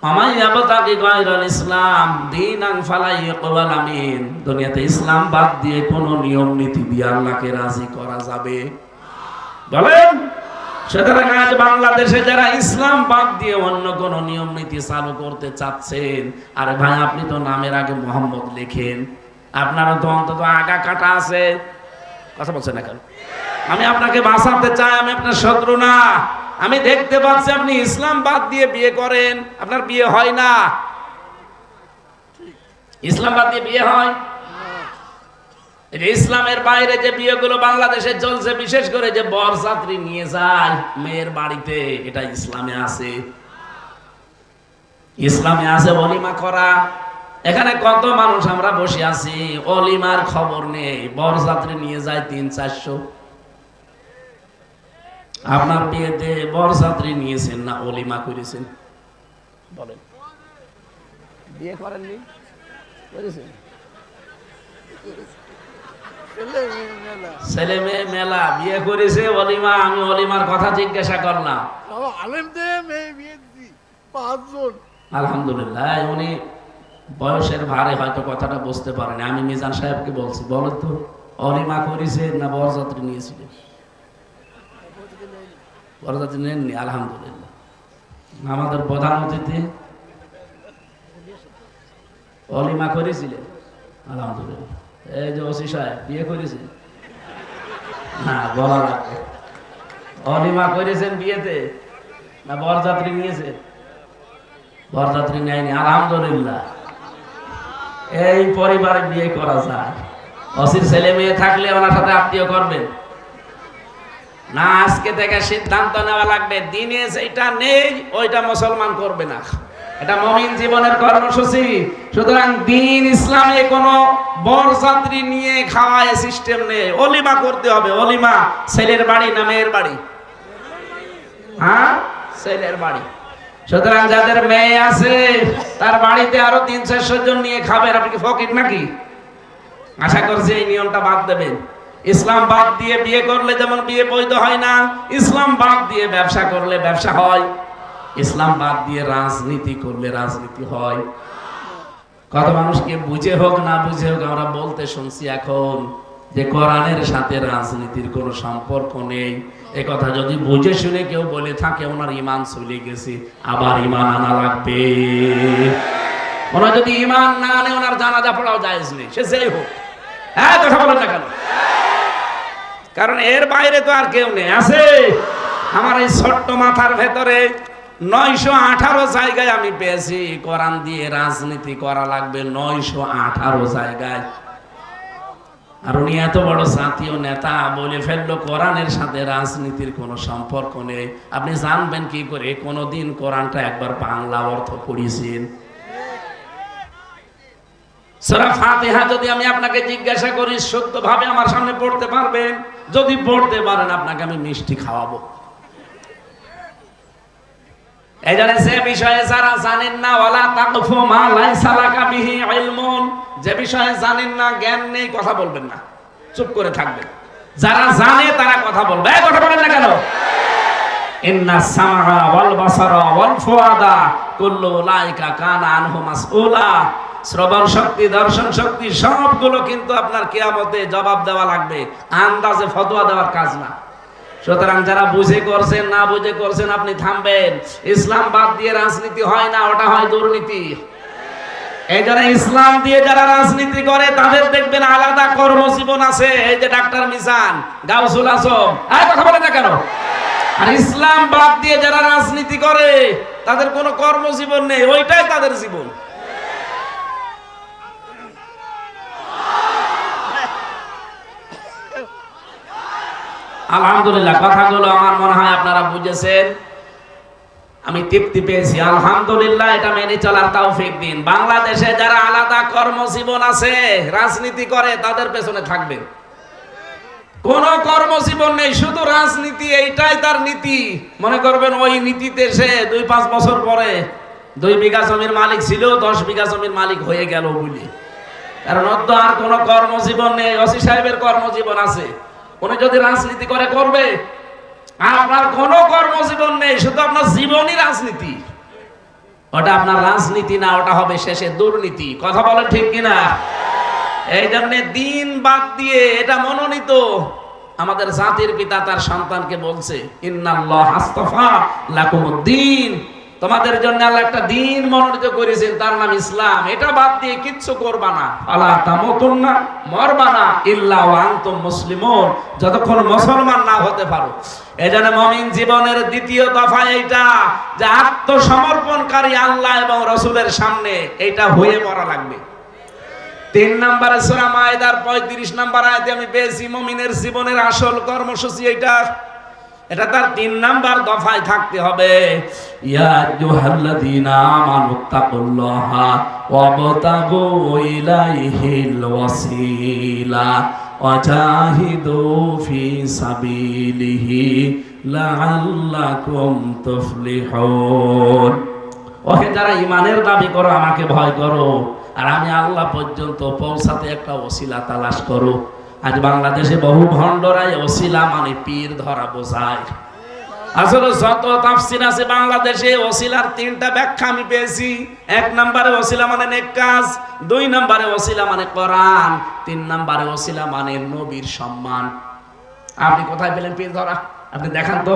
আমাই ইয়াবতাগি গায়রাল ইসলাম দীনান ফালা ইউকবাল মিন। দুনিয়াতে ইসলাম বাদ দিয়ে কোন নিয়ম নীতি দিয়ে আল্লাহকে রাজি করা যাবে? বলেন। সুতরাং আজ বাংলাদেশে যারা ইসলাম বাদ দিয়ে অন্য কোন নিয়ম নীতি চালু করতে চাচ্ছেন, আরে ভাই আপনি তো নামের আগে মোহাম্মদ লেখেন, আপনারও তো অন্তত আগা কাটা আছে। কথা বলছেন না কেন? আমি আপনাকে বাঁচাতে চাই, আমি আপনার শত্রু না। আমি দেখতে পাচ্ছি আপনি ইসলাম বাদ দিয়ে বিয়ে করেন, আপনার বিয়ে হয় না। ইসলাম বাদ দিয়ে বিয়ে হয়? ইসলামের বাইরে যে বিয়েগুলো বাংলাদেশে চলছে, বিশেষ করে যে বরযাত্রী নিয়ে যায় মেয়ের বাড়িতে, এটা ইসলামে আছে। ইসলামে আছে অলিমা করা। এখানে কত মানুষ আমরা বসে আছি, অলিমার খবর নেই। বরযাত্রী নিয়ে যায় 300-400। আপনার বিয়েতে বরযাত্রী নিয়েছেন না অলিমা করেছেন? বলেন। বিয়ে করেননি? বুঝেছেন? ছেলে মেয়ে মেলা, বিয়ে করেছে অলিমা। আমি অলিমার কথা জিজ্ঞাসা করলাম। আলহামদুলিল্লাহ, উনি বয়সের ভারে হয়তো কথাটা বুঝতে পারেন। আমি মিজান সাহেবকে বলছি, বলেন তো অলিমা করেছে না বরযাত্রী নিয়েছিলেন? বরযাত্রী নেননি? আলহামদুলিল্লাহ। আমাদের প্রধান অতিথি অলিমা করেছিলেন? আলহামদুলিল্লাহ। এই যে ওসি সাহেব বিয়ে করেছেন? না, বলা লাগবে। অলিমা করেছেন বিয়েতে না বরযাত্রী নিয়েছেন? বরযাত্রী নেয়নি। আলহামদুলিল্লাহ। এই পরিবারে বিয়ে করা যায়। ওসির ছেলে মেয়ে থাকলে ওনার সাথে আত্মীয় করবেন না। আজকে থেকে সিদ্ধান্ত নেওয়া লাগবে, দিনে যেটা নেই ওইটা মুসলমান করবে না। এটা মুমিন জীবনের কর্মসূচি। সুতরাং দিন ইসলামে কোনো বরযাত্রী নিয়ে খাওয়ায় সিস্টেম নেই। অলিমা করতে হবে। অলিমা ছেলের বাড়ি না মেয়ের বাড়ি? হ্যাঁ, ছেলের বাড়ি। সুতরাং যাদের মেয়ে আছে তার বাড়িতে আরো 300-400 জন নিয়ে খাবেন। আপনি কি ফকির নাকি? আশা করছি এই নিয়মটা বাদ দেবেন। ইসলাম বাদ দিয়ে বিয়ে করলে যেমন বিয়ে বৈধ হয় না, ইসলাম বাদ দিয়ে ব্যবসা করলে ব্যবসা হয়, ইসলাম বাদ দিয়ে রাজনীতি করলে রাজনীতি হয়। কত মানুষকে বুঝে হোক না বুঝে হোক আমরা বলতে শুনছি এখন যে কোরআনের সাথে রাজনীতির কোনো সম্পর্ক নেই। এই কথা যদি বুঝে শুনে কেউ বলে থাকে ওনার ঈমান চলে গেছে, আবার ঈমান আনা লাগবে। ওনার যদি ঈমান না আনে ওনার জানাজা পড়াও জায়েজ নেই, সে যেই হোক। হ্যাঁ, কথা বলেন না কেন? কারণ এর বাইরে তো আর কেউ নেই। আছে আমার এই ছোট্ট মাথার ভেতরে 918 জায়গায় আমি পেয়েছি কোরআন দিয়ে রাজনীতি করা লাগবে, 918 জায়গায়। আর উনি এত বড় জাতীয় নেতা বলে ফেললো কোরআনের সাথে রাজনীতির কোনো সম্পর্ক নেই। আপনি জানবেন কি করে? কোনদিন কোরআনটা একবার বাংলা অর্থ পড়িয়েছেন? সূরা ফাতিহা যদি আমি আপনাকে জিজ্ঞাসা করি শুদ্ধভাবে আমার সামনে পড়তে পারবেন? যদি পড়তে পারেন আপনাকে আমি মিষ্টি খাওয়াবো। এই জন্য যে বিষয়ে যারা জানেন না, ওয়ালা তাকফু মা লাইসা লাকা বিহি ইলমুন, যে বিষয়ে জানেন না, জ্ঞান নেই, কথা বলবেন না, চুপ করে থাকবেন। যারা জানে তারা কথা বলবে। এই কথা বলেন না কেন? ইন্না সামআ ওয়াল বাসারা ওয়াল ফুআদা কুল্লু উলাইকা কানা আনহু মাসউলা। শ্রবণ শক্তি, দর্শন শক্তি সবগুলো কিন্তু আপনার কিয়ামতে জবাব দেওয়া লাগবে, আন্দাজে ফতোয়া দেওয়ার কাজ না। সুতরাং যারা বুঝে করছেন না বুঝে করছেন আপনি থামবেন। ইসলাম বাদ দিয়ে রাজনীতি হয় না, ওটা হয় দুর্নীতি। এই জন্য ইসলাম দিয়ে যারা রাজনীতি করে তাদের দেখবেন আলাদা কর্মজীবন আছে। এই যে ডাক্তার মিজান, গাউসুল আজম, এই কথা বলে না কেন? আর ইসলাম বাদ দিয়ে যারা রাজনীতি করে তাদের কোনো কর্মজীবন নেই, ওইটাই তাদের জীবন। আলহামদুলিল্লাহ, কথাগুলো আমার মনে হয় আপনারা বুঝেছেন, আমি তৃপ্তি পেয়েছি। আলহামদুলিল্লাহ, এটা মেনে চলার তৌফিক দিন। বাংলাদেশে যারা আলাদা কর্মজীবন আছে, রাজনীতি করে, তাদের পেছনে থাকবে। কোন কর্মজীবন নেই, শুধু রাজনীতি, এইটাই তার নীতি। মনে করবেন ওই নীতিতে সে 2-5 বছর পরে 2 বিঘা জমির মালিক ছিল, 10 বিঘা জমির মালিক হয়ে গেল বলি। কারণ ওর তো আর কোনো কর্মজীবন নেই। ওসি সাহেবের কর্মজীবন আছে, উনি যদি রাজনীতি করে করবে। আপনার কোনো কর্মজীবন নেই, শুধু আপনার জীবনই রাজনীতি। ওটা আপনার রাজনীতি না, ওটা হবে শেষে দুর্নীতি। কথা বলেন ঠিক কিনা? এই জন্য দিন বাদ দিয়ে, এটা মনোনীত, আমাদের জাতির পিতা তার সন্তানকে বলছে ইন্নাল্লাহ আস্তাফা লাকুমুদ্দিন, তোমাদের জন্য আল্লাহ একটা দিন মনোনীত করেছেন, তার নাম ইসলাম। এটা বাদ দিয়ে কিচ্ছু করবা না। আলা তামুতুন্না, মরবা না, ইল্লা ওয়া আনতুম মুসলিমুন, যতক্ষণ মুসলমান না হতে পারো। এজন্য মুমিন জীবনের দ্বিতীয় দফা এইটা যে আত্মসমর্পণকারী আল্লাহ এবং রাসূলের সামনে, এইটা হয়ে মরা লাগবে। 3 নম্বরে সূরা মায়েদার 35 নম্বর আয়াতে আমি পেয়েছি মুমিনের জীবনের আসল কর্মসূচি এইটা। এটা তার 3 নাম্বার দফায় থাকতে হবে। ইয়া আইয়ুহাল্লাযীনা আমানুত্তাকুল্লাহা ওয়াবতাগু ইলাইহিল ওয়াসিলা ওয়াজাহিদু ফি সাবিলিহি লাআল্লাকুম তুফলিহুন। ওহে যারা ঈমানের দাবি করো, আমাকে ভয় করো, আর আমি আল্লাহ পর্যন্ত পৌঁছাতে একটা ওসিলা তালাশ করো। আজ বাংলাদেশে বহু ভণ্ডরাই ওসিলা মানে পীর ধরা বোঝায়। আসলে যত তাফসীর আছে বাংলাদেশে, ওসিলার 3টা ব্যাখ্যা আমি পেয়েছি। 1 নম্বরে ওসিলা মানে নেক কাজ, 2 নম্বরে ওসিলা মানে কোরআন, 3 নম্বরে ওসিলা মানে নবীর সম্মান। আপনি কোথায় পেলেন পীর ধরা? আপনি দেখান তো।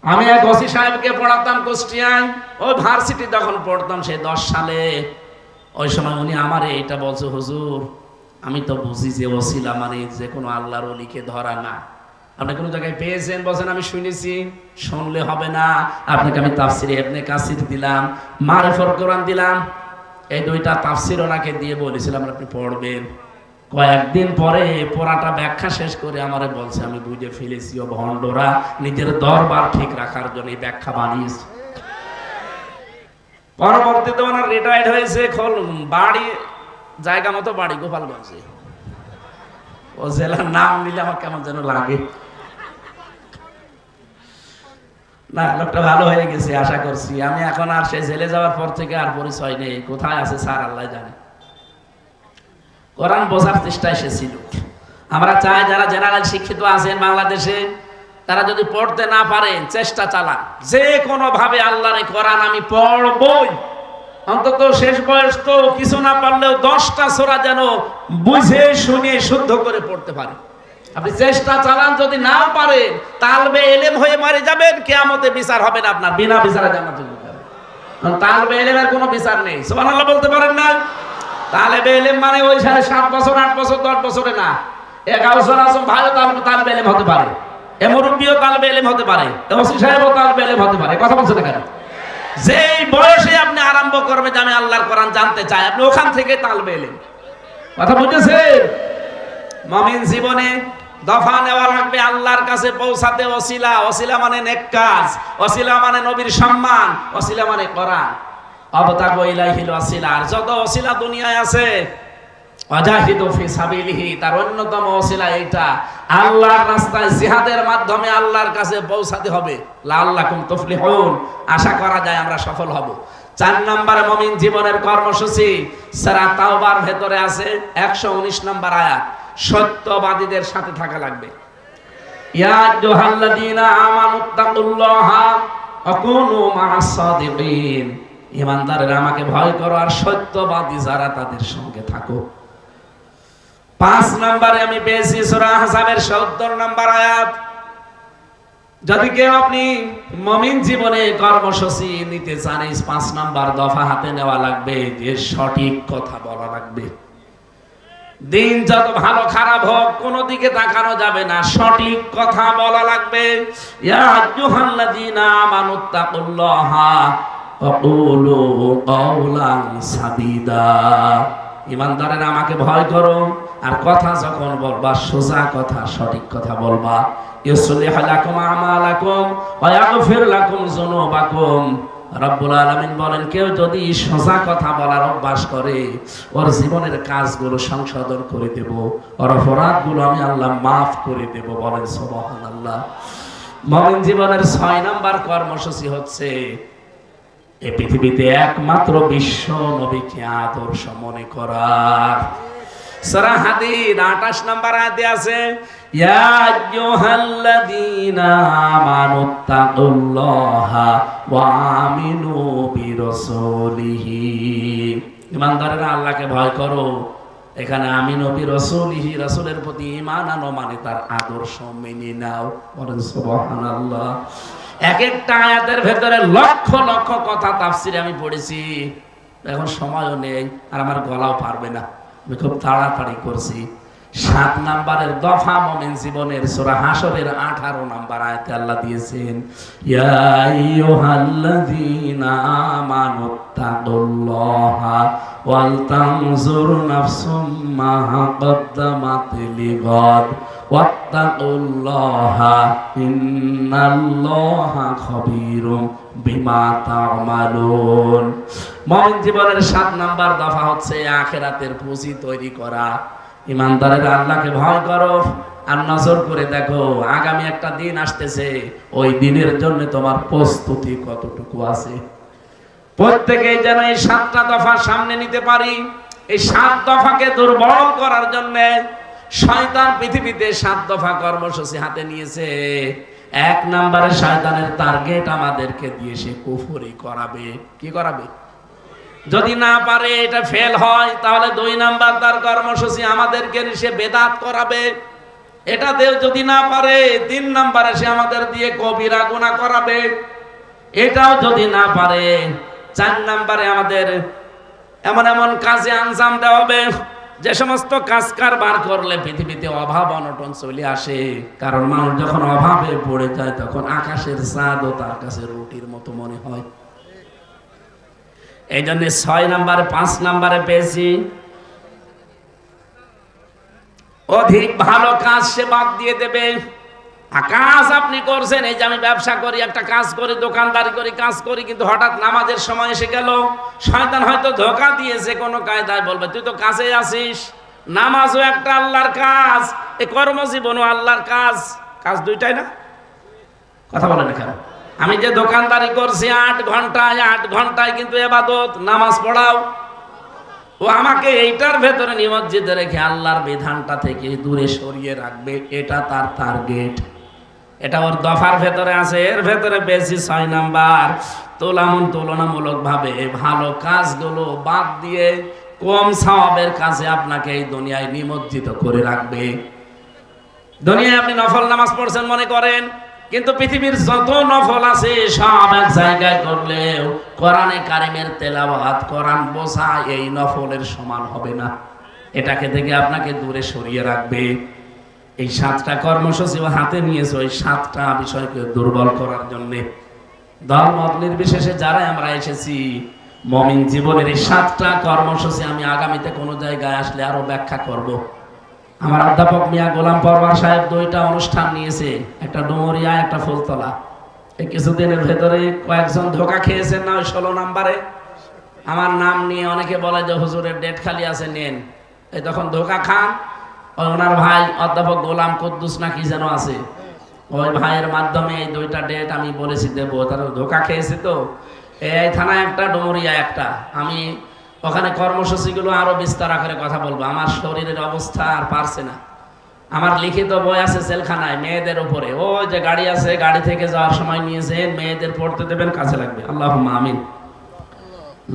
আমি এক ওসি সাহেবকে পড়াতাম কুষ্টিয়ায়, ওই ভার্সিটি যখন পড়তাম সেই 10 সালে, ওই সময় উনি আমারে এটা বলছে, হুজুর আমি তো বুঝি যে ওসিলা মানে যে কোনো আল্লাহর ওলিকে ধরা না। আপনি কোনো জায়গায় পেয়েছেন? বলছেন আমি শুনেছি। শুনলে হবে না, আপনাকে আমি তাফসিরে ইবনে কাসির দিলাম, মারিফাতুল কোরআন দিলাম। এই 2টা তাফসির ওনাকে দিয়ে বলেছিলাম আপনি পড়বেন। কয়েকদিন পরে পড়াটা ব্যাখ্যা শেষ করে আমারে বলছে আমি বুঝে ফেলেছি, ও ভণ্ডরা নিজের দরবার ঠিক রাখার জন্য এই ব্যাখ্যা বানিয়েছে। পরবর্তীতে ওনার রিটায়ার্ড হয়েছে, বাড়ি জায়গা মতো বাড়ি গোপালগঞ্জে। ও জেলার নাম নিলে আমার কেমন যেন লাগে না। লোকটা ভালো হয়ে গেছে আশা করছি। আমি এখন আর সে জেলে যাওয়ার পর থেকে আর পরিচয় নেই, কোথায় আছে স্যার আল্লাহ জানে। কোরআন বোঝার চেষ্টা এসেছিল। আমরা চাই যারা জেনারেল শিক্ষিত আছেন বাংলাদেশে, তারা যদি পড়তে না পারেন চেষ্টা চালান, যে কোনো ভাবে আল্লাহর এই কোরআন আমি পড়বই। অন্তত শেষ বয়স তো কিছু না পারলেও 10টা সূরা যেন বুঝে শুনে শুদ্ধ করে পড়তে পারে। আপনি চেষ্টা চালান, যদি নাও পারেন তালবে এলেম হয়ে মারে যাবেন, কিয়ামতে বিচার হবে না আপনার, বিনা বিচারে জান্নাতে যাবেন। তালবে এলেমের কোনো বিচার নেই, সুবহানাল্লাহ বলতে পারেন না? তালেবে এলেম মানে ওই 7.5 বছর 8 বছর 10 বছরে না, 11 বছর আসুন ভাইও তালবে এলেম হতে পারে, এ মুরব্বিও তালবে এলেম হতে পারে, ওসি সাহেবও তালবে এলেম হতে পারে। কথা বলছেন কেন? যেই বয়সে আপনি আরম্ভ করবেন যে আমি আল্লাহর কোরআন জানতে চাই, আপনি ওখান থেকে তালবে এলেম। কথা বুঝেছেন? মুমিন জীবনে দফা নেওয়া লাগবে আল্লাহর কাছে পৌঁছাতে। ওসিলা, ওসিলা মানে নেক কাজ, ওসিলা মানে নবীর সম্মান, ওসিলা মানে কোরআন। আবতাগু ইলাইহিল ওয়াসিলা, আর যত ওসিলা দুনিয়ায় আছে, ওয়াজাহিদু ফি সাবিলিহি, তার অন্যতম ওসিলা এইটা, আল্লাহর রাস্তায় জিহাদের মাধ্যমে আল্লাহর কাছে পৌঁছাতে হবে। লাআল্লাকুম তুফলিহুন, আশা করা যায় আমরা সফল হব। 4 নম্বরে মুমিন জীবনের কর্মসূচি সূরা তাওবার ভেতরে আছে 119 নম্বর আয়াত, সত্যবাদীদের সাথে থাকা লাগবে। ইয়া আইয়ুহাল্লাযীনা আমানুত্তাকুল্লাহা ওয়া কুনু মা'আস সাদিকিন, ঈমানদারেরা আমাকে ভয় করো আর সত্যবাদী যারা তাদের সঙ্গে থাকো। 5 নম্বরে আমি পেয়েছি সূরা আহজাবের 70 নম্বর আয়াত। যদি কেউ আপনি মুমিন জীবনে কর্মসূচি নিতে চান, এই 5 নম্বর দফা হাতে নেওয়া লাগবে, যে সঠিক কথা বলা লাগবে। দিন যত ভালো খারাপ হোক কোনো দিকে তাকানো যাবে না, সঠিক কথা বলা লাগবে। ইয়া আইয়ুহাল্লাযীনা আমানুত্তাকুল্লাহা ওয়া কুলু কাওলান সাদীদা, ঈমানদারেরা আমাকে ভয় করো আর কথা যখন বলবা সোজা কথা, সঠিক কথা বলবা। ইউসলিহ লাকুম আমালাকুম ওয়া ইয়াগফির লাকুম যুনুবাকুম, রব্বুল আলামিন বলেন কেউ যদি সোজা কথা বলার অভ্যাস করে, ওর জীবনের কাজগুলো সংশোধন করে দেব, ওর অপরাধগুলো আমি আল্লাহ মাফ করে দেব। বলেন সুবহানাল্লাহ। মুমিন জীবনের 6 নম্বর কর্মসূচি হচ্ছে এই পৃথিবীতে একমাত্র বিশ্ব নবীকে আদর্শ মনে করার। সূরা হাদীদ 28 নম্বর আয়াতে আছে, ইয়া আইয়ুহাল্লাযীনা আমানুত্তাকুল্লাহা ওয়া আমিনু বিরাসূলিহি, ঈমানদারেরা আল্লাহকে ভয় করো। এখানে আমিনু বিরাসূলিহি, রাসূলের প্রতি ঈমান আনো মানে তার আদর্শ মেনে নাও। বলেন সুবহানাল্লাহ। এক একটা আয়াতের ভেতরে লক্ষ লক্ষ কথা তাফসিরে আমি পড়েছি, এখন সময়ও নেই আর আমার গলাও পারবে না, আমি খুব তাড়াতাড়ি করছি। 7 নম্বরের দফা মুমিন জীবনের সূরা হাশরের 18 নম্বর আয়াতে আল্লাহ দিয়েছেন, ইয়া আইয়ুহাল্লাযীনা আমানুত্তাকুল্লাহা ওয়াল তানজুর নাফসুম মা কদ্দামাত লিগাদ ওয়াত্তাকুল্লাহা ইন্নাল্লাহা খাবীরুম বিমা তা'মালুন। মুমিন জীবনের 7 নম্বর দফা হচ্ছে আখিরাতের পুঁজি তৈরি করা। ঈমানদারেরা আল্লাহকে ভয় করো আর নজর করে দেখো আগামী একটা দিন আসতেছে, ওই দিনের জন্য তোমার প্রস্তুতি কতটুকু আছে। প্রত্যেকেই যেন এই 7টা দফা সামনে নিতে পারি। এই 7 দফাকে দুর্বল করার জন্য শয়তান পৃথিবীতে 7 দফা কর্মসূচি হাতে নিয়েছে। 1 নম্বরে শয়তানের টার্গেট আমাদেরকে দিয়ে সে কুফরি করাবে। কি করাবে? যদি না পারে, এটা ফেল হয়, তাহলে 2 নাম্বার তার কর্মসূচি আমাদেরকে সে বেদাত করাবে। এটাতেও যদি না পারে, 3 নাম্বারে সে আমাদের দিয়ে কবিরা গুনাহ করাবে। এটাও যদি না পারে, 4 নাম্বারে আমাদের এমন এমন কাজে আঞ্জাম দেওয়া হবে যে সমস্ত কাজ কারবার করলে পৃথিবীতে অভাব অনটন চলে আসে। কারণ মানুষ যখন অভাবে পড়ে যায় তখন আকাশের চাঁদও তার কাছে রুটির মতো মনে হয়। এই জন্য 6 নম্বরে 5 নম্বরে পেয়েছি অধিক ভালো কাজ সে বাদ দিয়ে দেবে। কাজ আপনি করছেন, এই যে আমি ব্যবসা করি, একটা কাজ করি, দোকানদারি করি, কাজ করি, কিন্তু হঠাৎ নামাজের সময় এসে গেল, শয়তান হয়তো ধোঁকা দিয়েছে কোনো কায়দায়, বলবে তুই তো কাজে আসিস। নামাজও একটা আল্লাহর কাজ, এই কর্মজীবনও আল্লাহর কাজ। কাজ দুইটাই না? কথা বলেন কেন? আমি যে দোকানদারি করছি 8 ঘন্টায় কিন্তু ইবাদত, নামাজ পড়াও। ও আমাকে এইটার ভেতরে নিমজ্জিত রেখে আল্লাহর বিধানটা থেকে দূরে সরিয়ে রাখবে, এটা তার টার্গেট। এটা ওর দফার ভেতরে আছে। এর ভেতরে বেশি 6 নাম্বার, তুলনামূলক ভাবে ভালো কাজগুলো বাদ দিয়ে কম সওয়াবের কাছে আপনাকে এই দুনিয়ায় নিমজ্জিত করে রাখবে। দুনিয়ায় আপনি নফল নামাজ পড়ছেন মনে করেন, কিন্তু পৃথিবীর যত নফল আছে সব এক জায়গায় করলেও কোরআনে কারিমের তেলাওয়াত, কোরআন বোঝা এই নফলের সমান হবে না। এটাকে থেকে আপনাকে দূরে সরিয়ে রাখবে। এই 7টা কর্মসূচি হাতে নিয়েছে ওই 7টা বিষয়কে দুর্বল করার জন্য। দল মত নির্বিশেষে যারা আমরা এসেছি, মুমিন জীবনের এই 7টা কর্মসূচি আমি আগামীতে কোনো জায়গায় আসলে আরো ব্যাখ্যা করব। আমার অধ্যাপক মিয়া গোলাম পরওয়ার সাহেব 2টা অনুষ্ঠান নিয়েছে, একটা ডুমুরিয়া, একটা ফুলতলা। এই কিছুদিনের ভেতরে কয়েকজন ধোকা খেয়েছেন না ওই 16 নাম্বারে। আমার নাম নিয়ে অনেকে বলে যে হুজুরের ডেট খালি আছে, নেন। এই তখন ধোকা খান। ওই ওনার ভাই অধ্যাপক গোলাম কুদ্দুস না কি যেন আছে, ওই ভাইয়ের মাধ্যমে এই 2টা ডেট আমি বলেছি দেব। তারা ধোকা খেয়েছে। তো এই থানায় একটা, ডুমুরিয়া একটা। আমি ওখানে কর্মসূচিগুলো আরো বিস্তার আকারে কথা বলবো। আমার শরীরের অবস্থা আর পারছে না। আমার লিখিত বই আছে জেলখানায় মেয়েদের উপরে। ওই যে গাড়ি আছে, গাড়ি থেকে যাওয়ার সময় নিয়েছেন, মেয়েদের পড়তে দেবেন, কাজে লাগবে। আল্লাহুম্মা আমিন।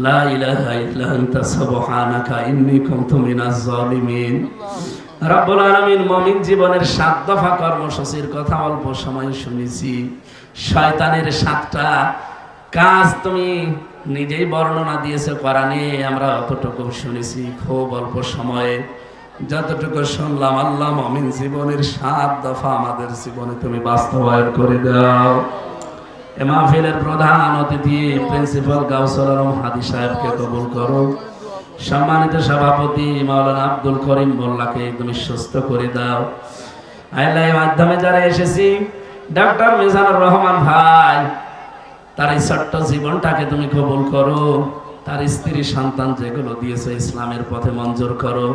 লা ইলাহা ইল্লা আনতা সুবহানাকা ইন্নী কুনতু মিনাজ জালিমিন। রব্বুল আলামিন মুমিন জীবনের 7 দফা কর্মসূচির কথা অল্প সময় শুনেছি। শয়তানের 7টা কাজ তুমি নিজেই বর্ণনা দিয়েছে কোরআনে, আমরা অতটুকু শুনেছি খুব অল্প সময়ে। যতটুকু শুনলাম, আল্লাহ মুমিন জীবনের 7 দফা আমাদের জীবনে তুমি বাস্তবায়ন করে দাও। এ মাহফিলের প্রধান অতিথি প্রিন্সিপাল গাউসুল আলম হাদি সাহেবকে কবুল করো। সম্মানিত সভাপতি মাওলানা আব্দুল করিম মোল্লাকে তুমি সুস্থ করে দাও। আল্লাহ এর মাধ্যমে যারা এসেছি, ডক্টর মিজানুর রহমান ভাই, তার এই ছোট্ট জীবনটাকে তুমি কবুল করো। তার স্ত্রী সন্তান যেগুলো দিয়েছে ইসলামের পথে মঞ্জুর করো।